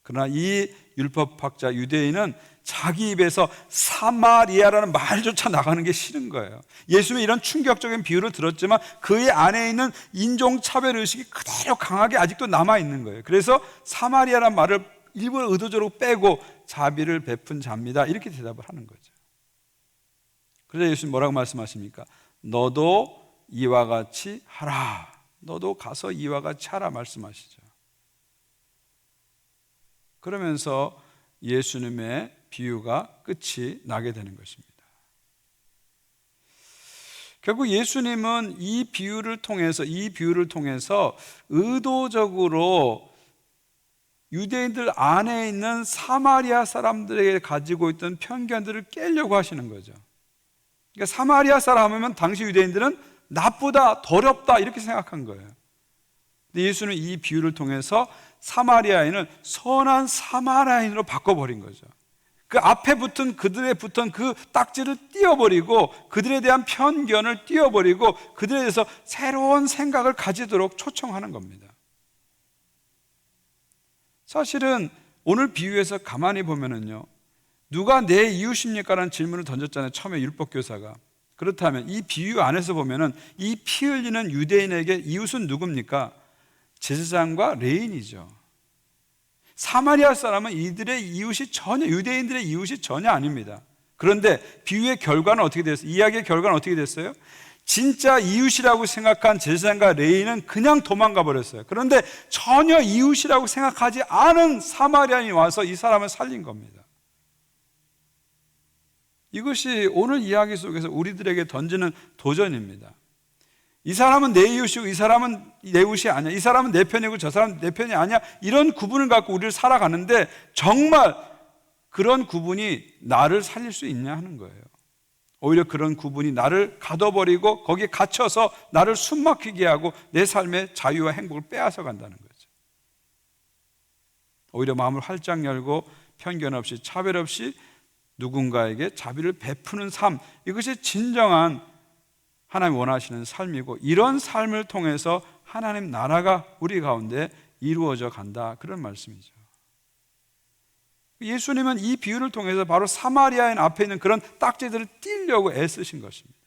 그러나 이 율법학자 유대인은 자기 입에서 사마리아라는 말조차 나가는 게 싫은 거예요. 예수님이 이런 충격적인 비유를 들었지만 그의 안에 있는 인종차별의식이 그대로 강하게 아직도 남아있는 거예요. 그래서 사마리아라는 말을 일부러 의도적으로 빼고 자비를 베푼 자입니다, 이렇게 대답을 하는 거죠. 그래서 예수님 뭐라고 말씀하십니까? 너도 이와 같이 하라. 너도 가서 이와 같이 하라 말씀하시죠. 그러면서 예수님의 비유가 끝이 나게 되는 것입니다. 결국 예수님은 이 비유를 통해서 의도적으로 유대인들 안에 있는 사마리아 사람들에게 가지고 있던 편견들을 깨려고 하시는 거죠. 그러니까 사마리아 사람 하면 당시 유대인들은 나쁘다, 더럽다 이렇게 생각한 거예요. 근데 예수는 이 비유를 통해서 사마리아인을 선한 사마리아인으로 바꿔버린 거죠. 그 앞에 붙은 그들의 붙은 그 딱지를 띄워버리고 그들에 대한 편견을 띄워버리고 그들에 대해서 새로운 생각을 가지도록 초청하는 겁니다. 사실은 오늘 비유에서 가만히 보면은요, 누가 내 이웃입니까? 라는 질문을 던졌잖아요, 처음에 율법교사가. 그렇다면 이 비유 안에서 보면은 이 피 흘리는 유대인에게 이웃은 누굽니까? 제사장과 레인이죠. 사마리아 사람은 이들의 이웃이 유대인들의 이웃이 전혀 아닙니다. 그런데 비유의 결과는 어떻게 됐어요? 이야기의 결과는 어떻게 됐어요? 진짜 이웃이라고 생각한 제사장과 레인은 그냥 도망가 버렸어요. 그런데 전혀 이웃이라고 생각하지 않은 사마리아인이 와서 이 사람을 살린 겁니다. 이것이 오늘 이야기 속에서 우리들에게 던지는 도전입니다. 이 사람은 내 이웃이고 이 사람은 내 이웃이 아니야, 이 사람은 내 편이고 저 사람은 내 편이 아니야, 이런 구분을 갖고 우리를 살아가는데 정말 그런 구분이 나를 살릴 수 있냐 하는 거예요. 오히려 그런 구분이 나를 가둬버리고 거기에 갇혀서 나를 숨막히게 하고 내 삶의 자유와 행복을 빼앗아 간다는 거죠. 오히려 마음을 활짝 열고 편견 없이 차별 없이 누군가에게 자비를 베푸는 삶, 이것이 진정한 하나님 원하시는 삶이고 이런 삶을 통해서 하나님 나라가 우리 가운데 이루어져 간다, 그런 말씀이죠. 예수님은 이 비유를 통해서 바로 사마리아인 앞에 있는 그런 딱지들을 띄려고 애쓰신 것입니다.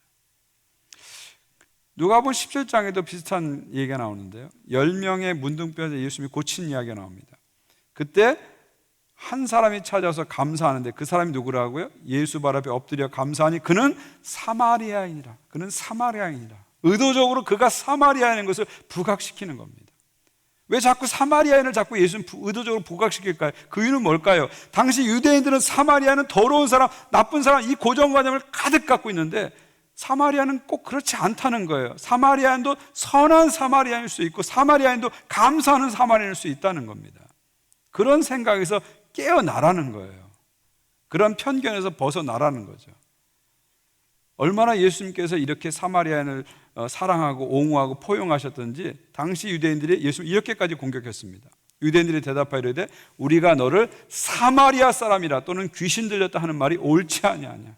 누가복음 17장에도 비슷한 얘기가 나오는데요, 10명의 문둥병자 예수님이 고친 이야기가 나옵니다. 그때 한 사람이 찾아서 감사하는데 그 사람이 누구라고요? 예수 발 앞에 엎드려 감사하니 그는 사마리아인이라. 그는 사마리아인이라. 의도적으로 그가 사마리아인인 것을 부각시키는 겁니다. 왜 자꾸 사마리아인을 자꾸 예수는 의도적으로 부각시킬까요? 그 이유는 뭘까요? 당시 유대인들은 사마리아는 더러운 사람, 나쁜 사람, 이 고정관념을 가득 갖고 있는데 사마리아는 꼭 그렇지 않다는 거예요. 사마리아인도 선한 사마리아인일 수 있고 사마리아인도 감사하는 사마리아인일 수 있다는 겁니다. 그런 생각에서 깨어나라는 거예요. 그런 편견에서 벗어나라는 거죠. 얼마나 예수님께서 이렇게 사마리아인을 사랑하고 옹호하고 포용하셨던지 당시 유대인들이 예수님을 이렇게까지 공격했습니다. 유대인들이 대답하이르되 우리가 너를 사마리아 사람이라 또는 귀신 들렸다 하는 말이 옳지 아니하냐.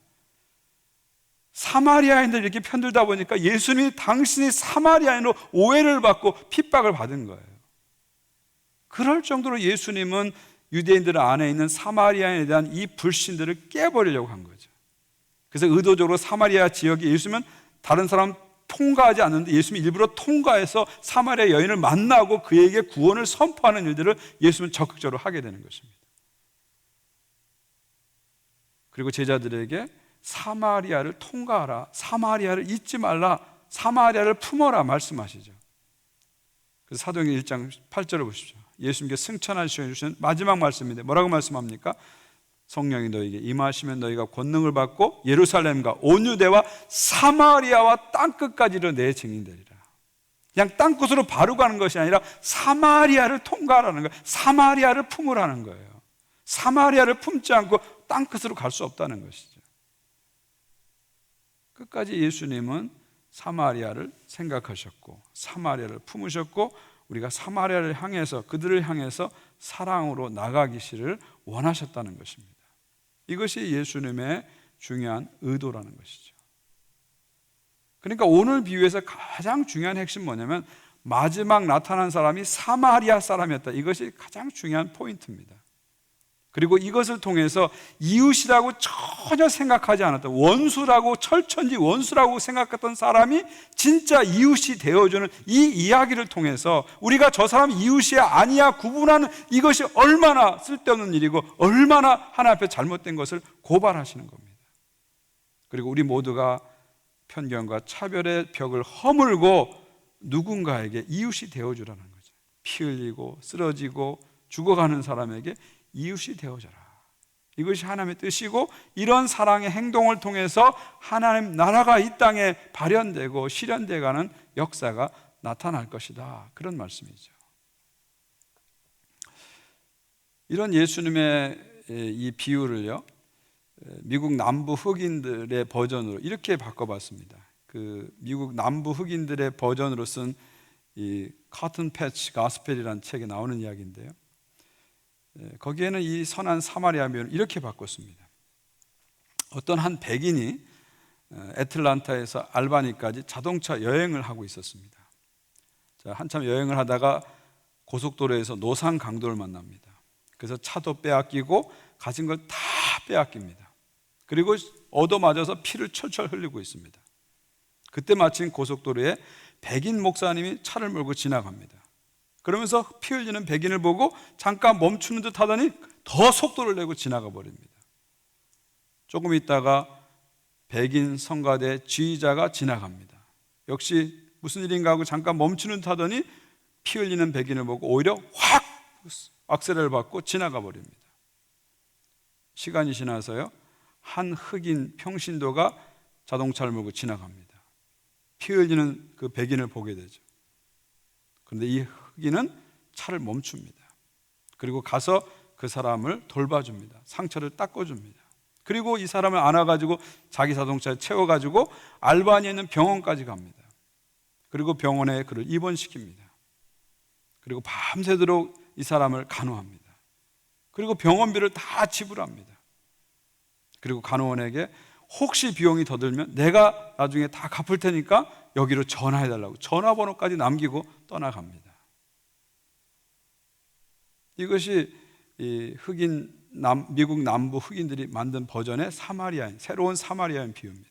사마리아인들 이렇게 편들다 보니까 예수님이 당신이 사마리아인으로 오해를 받고 핍박을 받은 거예요. 그럴 정도로 예수님은 유대인들 안에 있는 사마리아인에 대한 이 불신들을 깨버리려고 한 거죠. 그래서 의도적으로 사마리아 지역에 예수님은 다른 사람 통과하지 않는데 예수님이 일부러 통과해서 사마리아 여인을 만나고 그에게 구원을 선포하는 일들을 예수님은 적극적으로 하게 되는 것입니다. 그리고 제자들에게 사마리아를 통과하라, 사마리아를 잊지 말라, 사마리아를 품어라 말씀하시죠. 그래서 사도행전 1장 8절을 보십시오. 예수님께 승천하시어 주신 마지막 말씀인데 뭐라고 말씀합니까? 성령이 너에게 임하시면 너희가 권능을 받고 예루살렘과 온 유대와 사마리아와 땅끝까지로 내 증인되리라. 그냥 땅끝으로 바로 가는 것이 아니라 사마리아를 통과하라는 거예요. 사마리아를 품으라는 거예요. 사마리아를 품지 않고 땅끝으로 갈 수 없다는 것이죠. 끝까지 예수님은 사마리아를 생각하셨고 사마리아를 품으셨고 우리가 사마리아를 향해서 그들을 향해서 사랑으로 나가기를 원하셨다는 것입니다. 이것이 예수님의 중요한 의도라는 것이죠. 그러니까 오늘 비유에서 가장 중요한 핵심 뭐냐면 마지막 나타난 사람이 사마리아 사람이었다. 이것이 가장 중요한 포인트입니다. 그리고 이것을 통해서 이웃이라고 전혀 생각하지 않았던 원수라고 철천지 원수라고 생각했던 사람이 진짜 이웃이 되어주는 이 이야기를 통해서 우리가 저 사람 이웃이야 아니야 구분하는 이것이 얼마나 쓸데없는 일이고 얼마나 하나님 앞에 잘못된 것을 고발하시는 겁니다. 그리고 우리 모두가 편견과 차별의 벽을 허물고 누군가에게 이웃이 되어주라는 거죠. 피 흘리고 쓰러지고 죽어가는 사람에게 이웃이 되어져라. 이것이 하나님의 뜻이고 이런 사랑의 행동을 통해서 하나님 나라가 이 땅에 발현되고 실현되어가는 역사가 나타날 것이다. 그런 말씀이죠. 이런 예수님의 이 비유를요 미국 남부 흑인들의 버전으로 이렇게 바꿔봤습니다. 그 미국 남부 흑인들의 버전으로 쓴 이 커튼 패치 가스펠이라는 책에 나오는 이야기인데요. 거기에는 이 선한 사마리아 비유를 이렇게 바꿨습니다. 어떤 한 백인이 애틀란타에서 알바니까지 자동차 여행을 하고 있었습니다. 자, 한참 여행을 하다가 고속도로에서 노상 강도를 만납니다. 그래서 차도 빼앗기고 가진 걸 다 빼앗깁니다. 그리고 얻어맞아서 피를 철철 흘리고 있습니다. 그때 마침 고속도로에 백인 목사님이 차를 몰고 지나갑니다. 그러면서 피 흘리는 백인을 보고 잠깐 멈추는 듯 하더니 더 속도를 내고 지나가 버립니다. 조금 있다가 백인 성가대 지휘자가 지나갑니다. 역시 무슨 일인가 하고 잠깐 멈추는 듯 하더니 피 흘리는 백인을 보고 오히려 확 악셀을 받고 지나가 버립니다. 시간이 지나서요 한 흑인 평신도가 자동차를 몰고 지나갑니다. 피 흘리는 그 백인을 보게 되죠. 그런데 이 흑인은 차를 멈춥니다. 그리고 가서 그 사람을 돌봐줍니다. 상처를 닦아줍니다. 그리고 이 사람을 안아가지고 자기 자동차에 채워가지고 알바니에 있는 병원까지 갑니다. 그리고 병원에 그를 입원시킵니다. 그리고 밤새도록 이 사람을 간호합니다. 그리고 병원비를 다 지불합니다. 그리고 간호원에게 혹시 비용이 더 들면 내가 나중에 다 갚을 테니까 여기로 전화해달라고 전화번호까지 남기고 떠나갑니다. 이것이 이 미국 남부 흑인들이 만든 버전의 사마리아인, 새로운 사마리아인 비유입니다.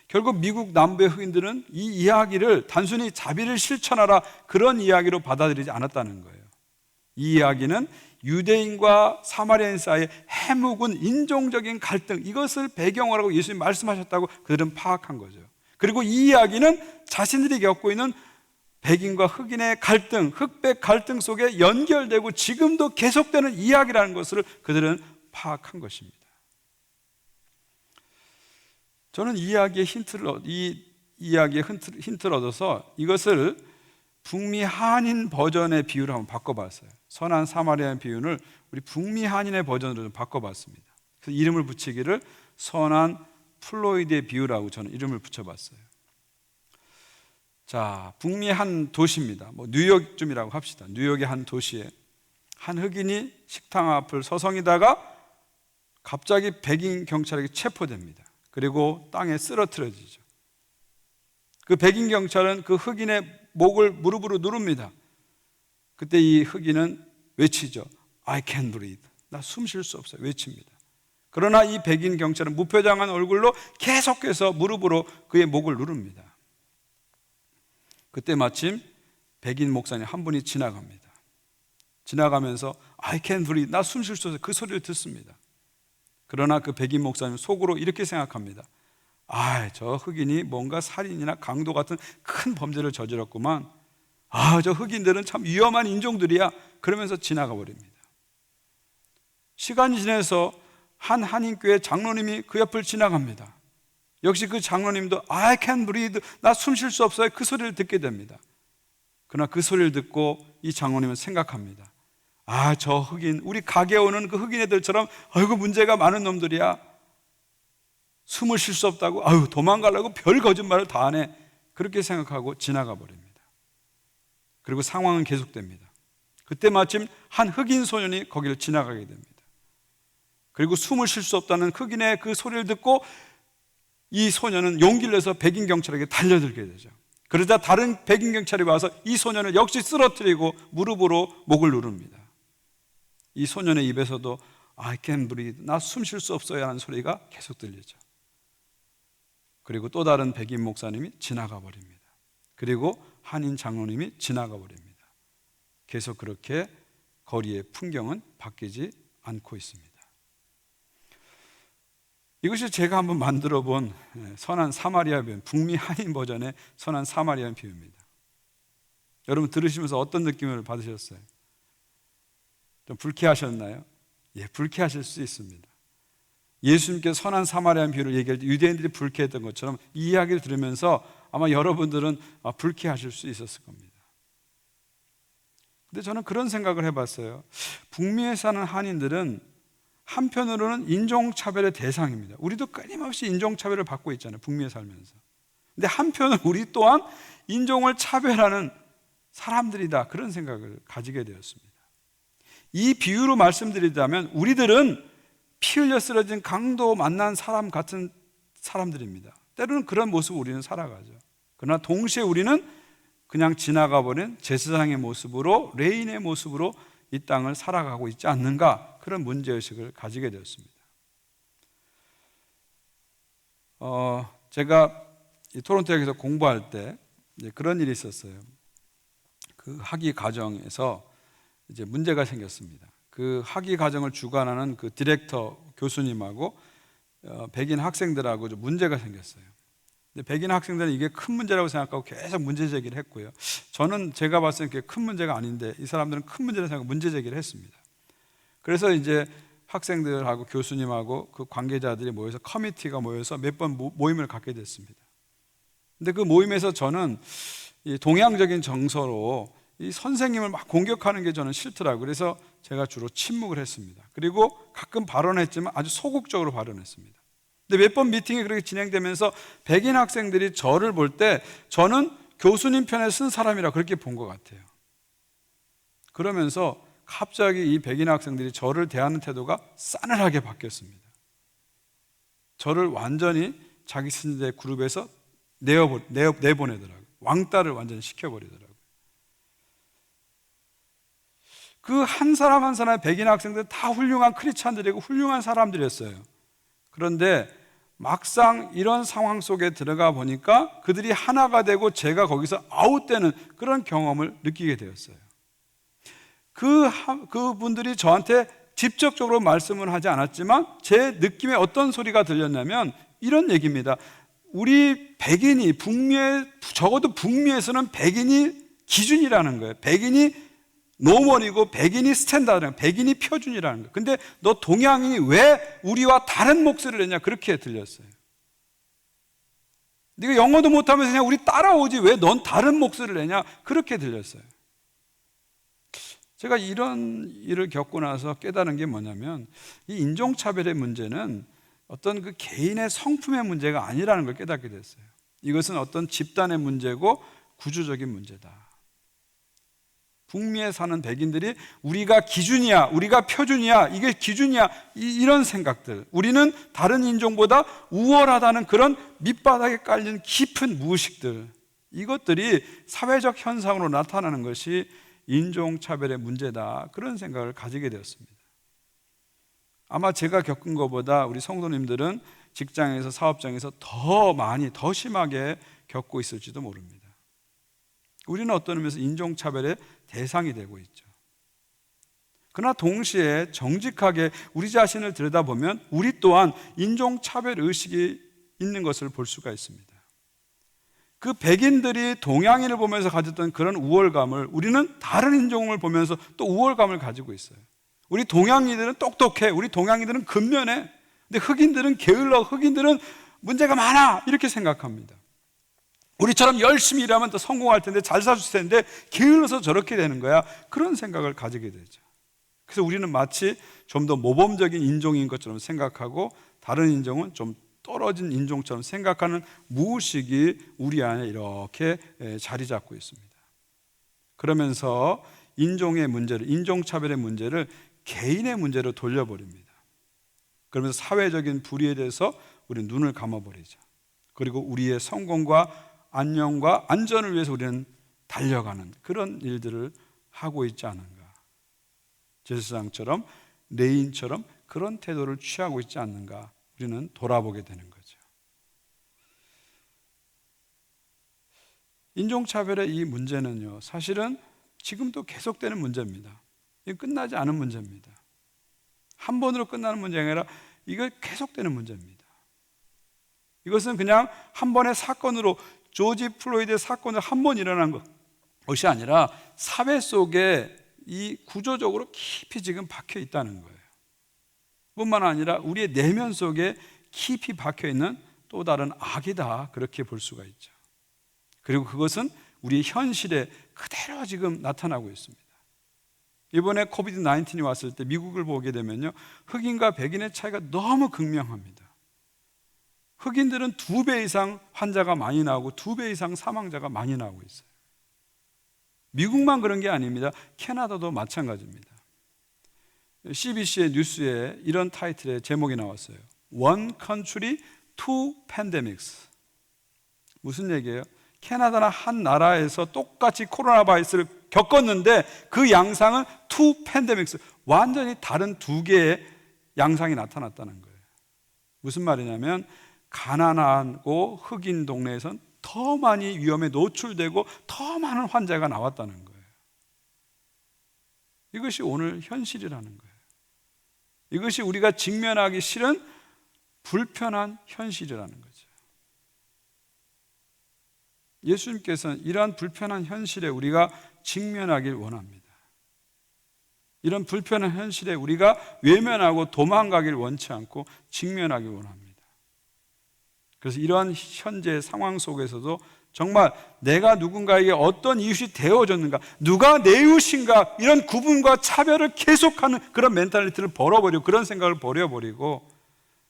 결국 미국 남부의 흑인들은 이 이야기를 단순히 자비를 실천하라 그런 이야기로 받아들이지 않았다는 거예요. 이 이야기는 유대인과 사마리아인 사이의 해묵은 인종적인 갈등, 이것을 배경으로 하고 예수님이 말씀하셨다고 그들은 파악한 거죠. 그리고 이 이야기는 자신들이 겪고 있는 백인과 흑인의 갈등, 흑백 갈등 속에 연결되고 지금도 계속되는 이야기라는 것을 그들은 파악한 것입니다. 저는 이 이야기의 힌트를 얻어서 이것을 북미 한인 버전의 비유를 한번 바꿔봤어요. 선한 사마리아인 비유를 우리 북미 한인의 버전으로 좀 바꿔봤습니다. 그래서 이름을 붙이기를 선한 플로이드의 비유라고 저는 이름을 붙여봤어요. 자, 북미 한 도시입니다. 뉴욕쯤이라고 합시다. 뉴욕의 한 도시에 한 흑인이 식당 앞을 서성이다가 갑자기 백인 경찰에게 체포됩니다. 그리고 땅에 쓰러뜨려지죠. 그 백인 경찰은 그 흑인의 목을 무릎으로 누릅니다. 그때 이 흑인은 외치죠. I can't breathe. 나 숨 쉴 수 없어요. 외칩니다. 그러나 이 백인 경찰은 무표정한 얼굴로 계속해서 무릎으로 그의 목을 누릅니다. 그때 마침 백인 목사님 한 분이 지나갑니다. 지나가면서 I can't breathe, 나 숨 쉴 수 없어요, 그 소리를 듣습니다. 그러나 그 백인 목사님 속으로 이렇게 생각합니다. 저 흑인이 뭔가 살인이나 강도 같은 큰 범죄를 저질렀구만. 저 흑인들은 참 위험한 인종들이야. 그러면서 지나가 버립니다. 시간이 지나서 한 한인교회 장로님이 그 옆을 지나갑니다. 역시 그 장로님도 I can't breathe, 나 숨 쉴 수 없어요, 그 소리를 듣게 됩니다. 그러나 그 소리를 듣고 이 장로님은 생각합니다. 저 흑인, 우리 가게 오는 그 흑인 애들처럼 아이고 문제가 많은 놈들이야. 숨을 쉴 수 없다고 도망가려고 별 거짓말을 다 하네. 그렇게 생각하고 지나가 버립니다. 그리고 상황은 계속됩니다. 그때 마침 한 흑인 소년이 거기를 지나가게 됩니다. 그리고 숨을 쉴 수 없다는 흑인의 그 소리를 듣고 이 소년은 용기를 내서 백인 경찰에게 달려들게 되죠. 그러자 다른 백인 경찰이 와서 이 소년을 역시 쓰러뜨리고 무릎으로 목을 누릅니다. 이 소년의 입에서도 I can't breathe, 나 숨 쉴 수 없어요 하는 소리가 계속 들리죠. 그리고 또 다른 백인 목사님이 지나가 버립니다. 그리고 한인 장로님이 지나가 버립니다. 계속 그렇게 거리의 풍경은 바뀌지 않고 있습니다. 이것이 제가 한번 만들어 본 선한 사마리아 비유, 북미 한인 버전의 선한 사마리아 비유입니다. 여러분 들으시면서 어떤 느낌을 받으셨어요? 좀 불쾌하셨나요? 예, 불쾌하실 수 있습니다. 예수님께서 선한 사마리아 비유를 얘기할 때 유대인들이 불쾌했던 것처럼 이 이야기를 들으면서 아마 여러분들은 불쾌하실 수 있었을 겁니다. 근데 저는 그런 생각을 해봤어요. 북미에 사는 한인들은 한편으로는 인종차별의 대상입니다. 우리도 끊임없이 인종차별을 받고 있잖아요, 북미에 살면서. 근데 한편은 우리 또한 인종을 차별하는 사람들이다, 그런 생각을 가지게 되었습니다. 이 비유로 말씀드리자면 우리들은 피 흘려 쓰러진 강도 만난 사람 같은 사람들입니다. 때로는 그런 모습을 우리는 살아가죠. 그러나 동시에 우리는 그냥 지나가버린 제사장의 모습으로, 레인의 모습으로 이 땅을 살아가고 있지 않는가, 그런 문제의식을 가지게 되었습니다. 제가 이 토론토역에서 공부할 때 그런 일이 있었어요. 그 학위 과정에서 이제 문제가 생겼습니다. 그 학위 과정을 주관하는 그 디렉터 교수님하고 백인 학생들하고 좀 문제가 생겼어요. 근데 백인 학생들은 이게 큰 문제라고 생각하고 계속 문제 제기를 했고요. 저는 제가 봤을 때 그게 큰 문제가 아닌데 이 사람들은 큰 문제라고 생각하고 문제 제기를 했습니다. 그래서 이제 학생들하고 교수님하고 그 관계자들이 모여서 커미티가 모여서 몇 번 모임을 갖게 됐습니다. 근데 그 모임에서 저는 이 동양적인 정서로 이 선생님을 막 공격하는 게 저는 싫더라고요. 그래서 제가 주로 침묵을 했습니다. 그리고 가끔 발언했지만 아주 소극적으로 발언했습니다. 근데 몇 번 미팅이 그렇게 진행되면서 백인 학생들이 저를 볼 때 저는 교수님 편에 쓴 사람이라 그렇게 본 것 같아요. 그러면서 갑자기 이 백인 학생들이 저를 대하는 태도가 싸늘하게 바뀌었습니다. 저를 완전히 자기 신대 그룹에서 내보내더라고요. 왕따를 완전히 시켜버리더라고요. 그 한 사람 한 사람의 백인 학생들 다 훌륭한 크리스찬들이고 훌륭한 사람들이었어요. 그런데 막상 이런 상황 속에 들어가 보니까 그들이 하나가 되고 제가 거기서 아웃되는 그런 경험을 느끼게 되었어요. 그분들이 저한테 직접적으로 말씀을 하지 않았지만 제 느낌에 어떤 소리가 들렸냐면 이런 얘기입니다. 우리 백인이 적어도 북미에서는 백인이 기준이라는 거예요. 백인이 노멀이고 백인이 스탠다드라는 거예요. 백인이 표준이라는 거예요. 근데 너 동양인이 왜 우리와 다른 목소리를 내냐, 그렇게 들렸어요. 네가 영어도 못하면서 그냥 우리 따라오지 왜 넌 다른 목소리를 내냐, 그렇게 들렸어요. 제가 이런 일을 겪고 나서 깨달은 게 뭐냐면 이 인종차별의 문제는 어떤 그 개인의 성품의 문제가 아니라는 걸 깨닫게 됐어요. 이것은 어떤 집단의 문제고 구조적인 문제다. 북미에 사는 백인들이 우리가 기준이야, 우리가 표준이야, 이게 기준이야, 이런 생각들, 우리는 다른 인종보다 우월하다는 그런 밑바닥에 깔린 깊은 무의식들, 이것들이 사회적 현상으로 나타나는 것이 인종차별의 문제다, 그런 생각을 가지게 되었습니다. 아마 제가 겪은 것보다 우리 성도님들은 직장에서 사업장에서 더 많이 더 심하게 겪고 있을지도 모릅니다. 우리는 어떤 의미에서 인종차별의 대상이 되고 있죠. 그러나 동시에 정직하게 우리 자신을 들여다보면 우리 또한 인종차별 의식이 있는 것을 볼 수가 있습니다. 그 백인들이 동양인을 보면서 가졌던 그런 우월감을 우리는 다른 인종을 보면서 또 우월감을 가지고 있어요. 우리 동양인들은 똑똑해, 우리 동양인들은 근면해, 근데 흑인들은 게을러, 흑인들은 문제가 많아, 이렇게 생각합니다. 우리처럼 열심히 일하면 더 성공할 텐데, 잘 살 수 있을 텐데 게을러서 저렇게 되는 거야, 그런 생각을 가지게 되죠. 그래서 우리는 마치 좀 더 모범적인 인종인 것처럼 생각하고 다른 인종은 좀 떨어진 인종처럼 생각하는 무의식이 우리 안에 이렇게 자리 잡고 있습니다. 그러면서 인종의 문제를, 인종차별의 문제를 개인의 문제로 돌려버립니다. 그러면서 사회적인 불의에 대해서 우리는 눈을 감아버리죠. 그리고 우리의 성공과 안녕과 안전을 위해서 우리는 달려가는 그런 일들을 하고 있지 않은가. 제사장처럼, 레인처럼 그런 태도를 취하고 있지 않는가, 우리는 돌아보게 되는 거죠. 인종차별의 이 문제는요, 사실은 지금도 계속되는 문제입니다. 이건 끝나지 않은 문제입니다. 한 번으로 끝나는 문제가 아니라 이거 계속되는 문제입니다. 이것은 그냥 한 번의 사건으로, 조지 플로이드의 사건으로 한 번 일어난 것이 아니라 사회 속에 이 구조적으로 깊이 지금 박혀 있다는 거예요. 뿐만 아니라 우리의 내면 속에 깊이 박혀 있는 또 다른 악이다, 그렇게 볼 수가 있죠. 그리고 그것은 우리 현실에 그대로 지금 나타나고 있습니다. 이번에 코비드-19이 왔을 때 미국을 보게 되면요, 흑인과 백인의 차이가 너무 극명합니다. 흑인들은 2배 이상 환자가 많이 나오고 2배 이상 사망자가 많이 나오고 있어요. 미국만 그런 게 아닙니다. 캐나다도 마찬가지입니다. CBC의 뉴스에 이런 타이틀의 제목이 나왔어요. One Country, Two Pandemics. 무슨 얘기예요? 캐나다나 한 나라에서 똑같이 코로나 바이러스를 겪었는데 그 양상은 Two Pandemics, 완전히 다른 2개의 양상이 나타났다는 거예요. 무슨 말이냐면 가난하고 흑인 동네에선 더 많이 위험에 노출되고 더 많은 환자가 나왔다는 거예요. 이것이 오늘 현실이라는 거예요. 이것이 우리가 직면하기 싫은 불편한 현실이라는 거죠. 예수님께서는 이러한 불편한 현실에 우리가 직면하길 원합니다. 이런 불편한 현실에 우리가 외면하고 도망가길 원치 않고 직면하길 원합니다. 그래서 이러한 현재 상황 속에서도 정말 내가 누군가에게 어떤 이웃이 되어졌는가, 누가 내 이웃인가, 이런 구분과 차별을 계속하는 그런 멘탈리티를 버려버리고, 그런 생각을 버려버리고,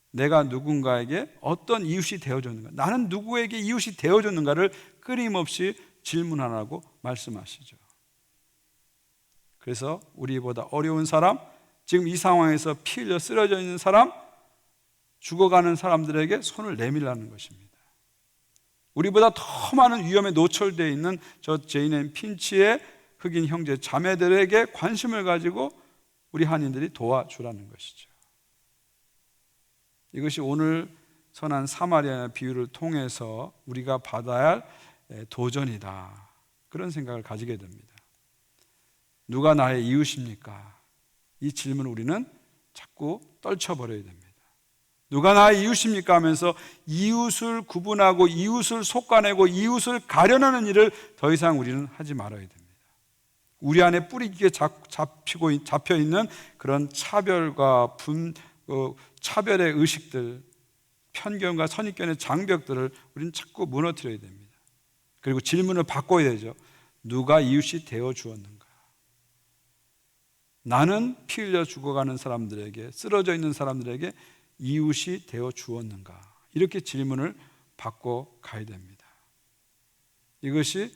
내가 누군가에게 어떤 이웃이 되어졌는가, 나는 누구에게 이웃이 되어졌는가를 끊임없이 질문하라고 말씀하시죠. 그래서 우리보다 어려운 사람, 지금 이 상황에서 피 흘려 쓰러져 있는 사람, 죽어가는 사람들에게 손을 내밀라는 것입니다. 우리보다 더 많은 위험에 노출되어 있는 저 제인 앤 핀치의 흑인 형제 자매들에게 관심을 가지고 우리 한인들이 도와주라는 것이죠. 이것이 오늘 선한 사마리아 비유를 통해서 우리가 받아야 할 도전이다, 그런 생각을 가지게 됩니다. 누가 나의 이웃입니까? 이 질문을 우리는 자꾸 떨쳐버려야 됩니다. 누가 나의 이웃입니까? 하면서 이웃을 구분하고 이웃을 속아내고 이웃을 가려내는 일을 더 이상 우리는 하지 말아야 됩니다. 우리 안에 뿌리 깊게 잡혀 있는 그런 차별과 차별의 의식들, 편견과 선입견의 장벽들을 우리는 자꾸 무너뜨려야 됩니다. 그리고 질문을 바꿔야 되죠. 누가 이웃이 되어 주었는가? 나는 피 흘려 죽어가는 사람들에게, 쓰러져 있는 사람들에게 이웃이 되어 주었는가? 이렇게 질문을 바꿔 가야 됩니다. 이것이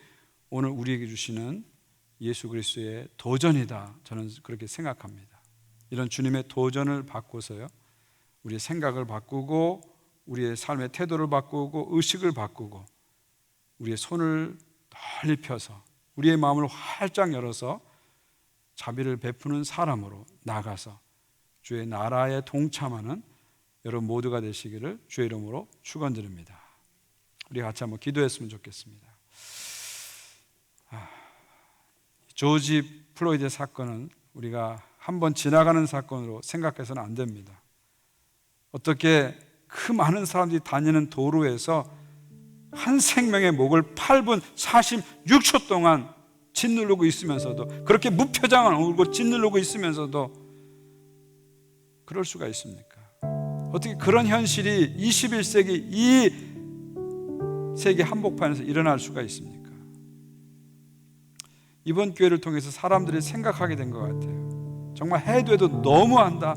오늘 우리에게 주시는 예수 그리스도의 도전이다, 저는 그렇게 생각합니다. 이런 주님의 도전을 받고서요, 우리의 생각을 바꾸고 우리의 삶의 태도를 바꾸고 의식을 바꾸고 우리의 손을 널리 펴서 우리의 마음을 활짝 열어서 자비를 베푸는 사람으로 나가서 주의 나라에 동참하는 여러분 모두가 되시기를 주의 이름으로 축원드립니다. 우리 같이 한번 기도했으면 좋겠습니다. 조지 플로이드 사건은 우리가 한번 지나가는 사건으로 생각해서는 안 됩니다. 어떻게 그 많은 사람들이 다니는 도로에서 한 생명의 목을 8분 46초 동안 짓누르고 있으면서도, 그렇게 무표정한 얼굴로 짓누르고 있으면서도 그럴 수가 있습니까? 어떻게 그런 현실이 21세기 이 세계 한복판에서 일어날 수가 있습니까? 이번 기회를 통해서 사람들이 생각하게 된 것 같아요. 정말 해도 해도 너무한다,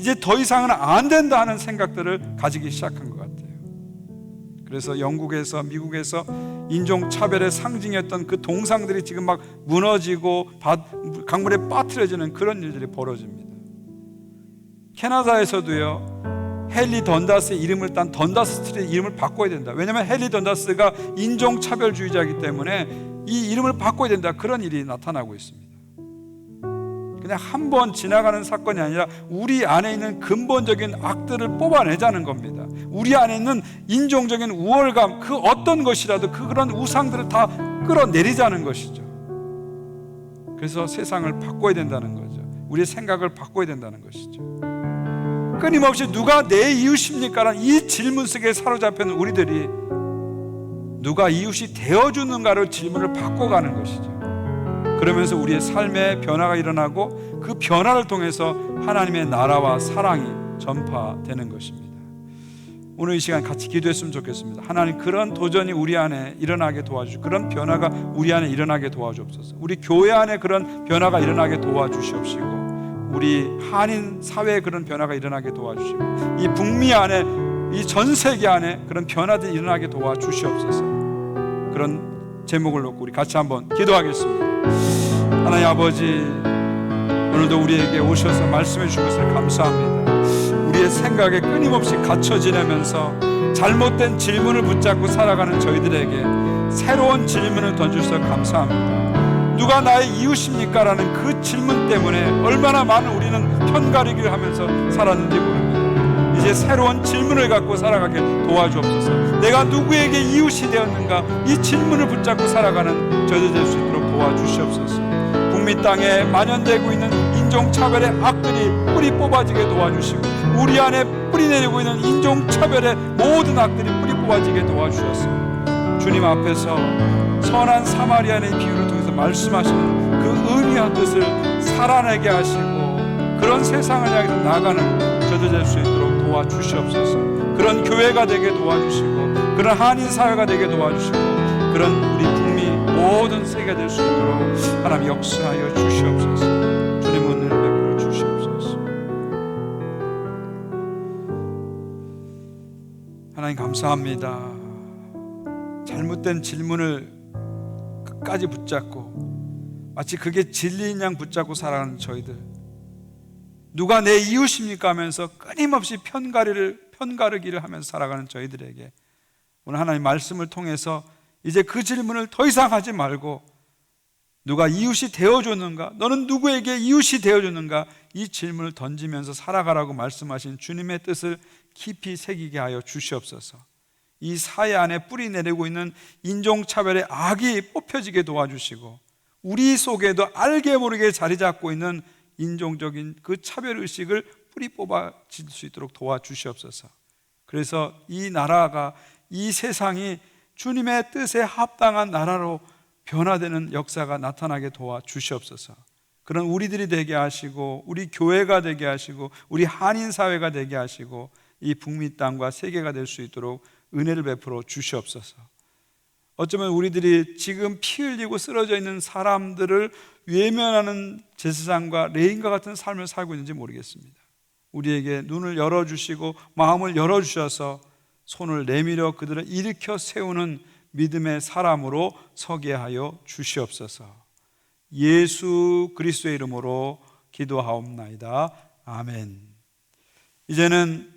이제 더 이상은 안 된다 하는 생각들을 가지기 시작한 것 같아요. 그래서 영국에서, 미국에서 인종차별의 상징이었던 그 동상들이 지금 막 무너지고 강물에 빠뜨려지는 그런 일들이 벌어집니다. 캐나다에서도요, 헨리 던다스의 이름을 딴 던다스 스트리트 이름을 바꿔야 된다. 왜냐하면 헨리 던다스가 인종차별주의자이기 때문에 이 이름을 바꿔야 된다, 그런 일이 나타나고 있습니다. 그냥 한 번 지나가는 사건이 아니라 우리 안에 있는 근본적인 악들을 뽑아내자는 겁니다. 우리 안에 있는 인종적인 우월감, 그 어떤 것이라도 그런 우상들을 다 끌어내리자는 것이죠. 그래서 세상을 바꿔야 된다는 거죠. 우리의 생각을 바꿔야 된다는 것이죠. 끊임없이 누가 내 이웃입니까? 라는 이 질문 속에 사로잡혀있는 우리들이 누가 이웃이 되어주는가를 질문을 바꿔가는 것이죠. 그러면서 우리의 삶에 변화가 일어나고 그 변화를 통해서 하나님의 나라와 사랑이 전파되는 것입니다. 오늘 이 시간 같이 기도했으면 좋겠습니다. 하나님, 그런 도전이 우리 안에 일어나게 도와주시고, 그런 변화가 우리 안에 일어나게 도와주옵소서. 우리 교회 안에 그런 변화가 일어나게 도와주시옵시고, 우리 한인 사회에 그런 변화가 일어나게 도와주시고, 이 북미 안에, 이 전 세계 안에 그런 변화들이 일어나게 도와주시옵소서. 그런 제목을 놓고 우리 같이 한번 기도하겠습니다. 하나님 아버지, 오늘도 우리에게 오셔서 말씀해 주신 것을 감사합니다. 우리의 생각에 끊임없이 갇혀 지내면서 잘못된 질문을 붙잡고 살아가는 저희들에게 새로운 질문을 던주셔서 감사합니다. 누가 나의 이웃입니까? 라는 그 질문 때문에 얼마나 많은 우리는 편가르기를 하면서 살았는지 모릅니다. 이제 새로운 질문을 갖고 살아가게 도와주옵소서. 내가 누구에게 이웃이 되었는가, 이 질문을 붙잡고 살아가는 저희들 될 수 있도록 도와주시옵소서. 북미 땅에 만연되고 있는 인종차별의 악들이 뿌리 뽑아지게 도와주시고, 우리 안에 뿌리내리고 있는 인종차별의 모든 악들이 뿌리 뽑아지게 도와주셔서 주님 앞에서 선한 사마리아인의 비유를 통해서 말씀하시는 그 의미와 뜻을 살아내게 하시고, 그런 세상을 향해서 나가는 저들 될 수 있도록 도와주시옵소서. 그런 교회가 되게 도와주시고, 그런 한인 사회가 되게 도와주시고, 그런 우리 북미 모든 세계가 될 수 있도록 하나님 역사하여 주시옵소서. 주님 은혜를 베풀어 주시옵소서. 하나님 감사합니다. 잘못된 질문을 끝까지 붙잡고 마치 그게 진리인 양 붙잡고 살아가는 저희들, 누가 내 이웃입니까? 하면서 끊임없이 편가르기를 하면서 살아가는 저희들에게 오늘 하나님 말씀을 통해서 이제 그 질문을 더 이상 하지 말고, 누가 이웃이 되어줬는가? 너는 누구에게 이웃이 되어줬는가? 이 질문을 던지면서 살아가라고 말씀하신 주님의 뜻을 깊이 새기게 하여 주시옵소서. 이 사회 안에 뿌리 내리고 있는 인종차별의 악이 뽑혀지게 도와주시고, 우리 속에도 알게 모르게 자리 잡고 있는 인종적인 그 차별의식을 뿌리 뽑아질 수 있도록 도와주시옵소서. 그래서 이 나라가, 이 세상이 주님의 뜻에 합당한 나라로 변화되는 역사가 나타나게 도와주시옵소서. 그런 우리들이 되게 하시고, 우리 교회가 되게 하시고, 우리 한인 사회가 되게 하시고, 이 북미 땅과 세계가 될 수 있도록 은혜를 베풀어 주시옵소서. 어쩌면 우리들이 지금 피 흘리고 쓰러져 있는 사람들을 외면하는 제사장과 레인과 같은 삶을 살고 있는지 모르겠습니다. 우리에게 눈을 열어주시고 마음을 열어주셔서 손을 내밀어 그들을 일으켜 세우는 믿음의 사람으로 서게 하여 주시옵소서. 예수 그리스도의 이름으로 기도하옵나이다. 아멘. 이제는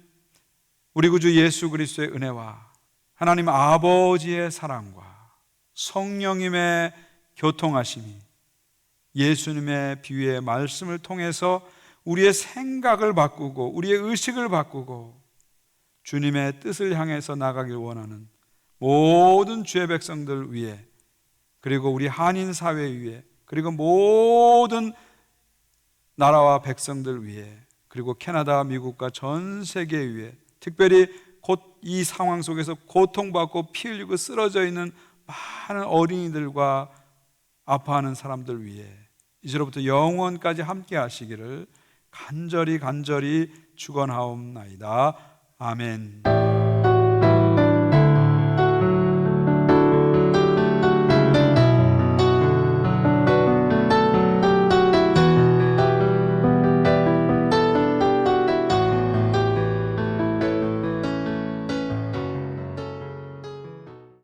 우리 구주 예수 그리스도의 은혜와 하나님 아버지의 사랑과 성령님의 교통하심이 예수님의 비유의 말씀을 통해서 우리의 생각을 바꾸고 우리의 의식을 바꾸고 주님의 뜻을 향해서 나가길 원하는 모든 주의 백성들 위해, 그리고 우리 한인 사회 위에, 그리고 모든 나라와 백성들 위해, 그리고 캐나다, 미국과 전 세계 위에, 특별히 곧 이 상황 속에서 고통받고 피 흘리고 쓰러져 있는 많은 어린이들과 아파하는 사람들 위해 이제로부터 영원까지 함께 하시기를 간절히 축원하옵나이다. 아멘.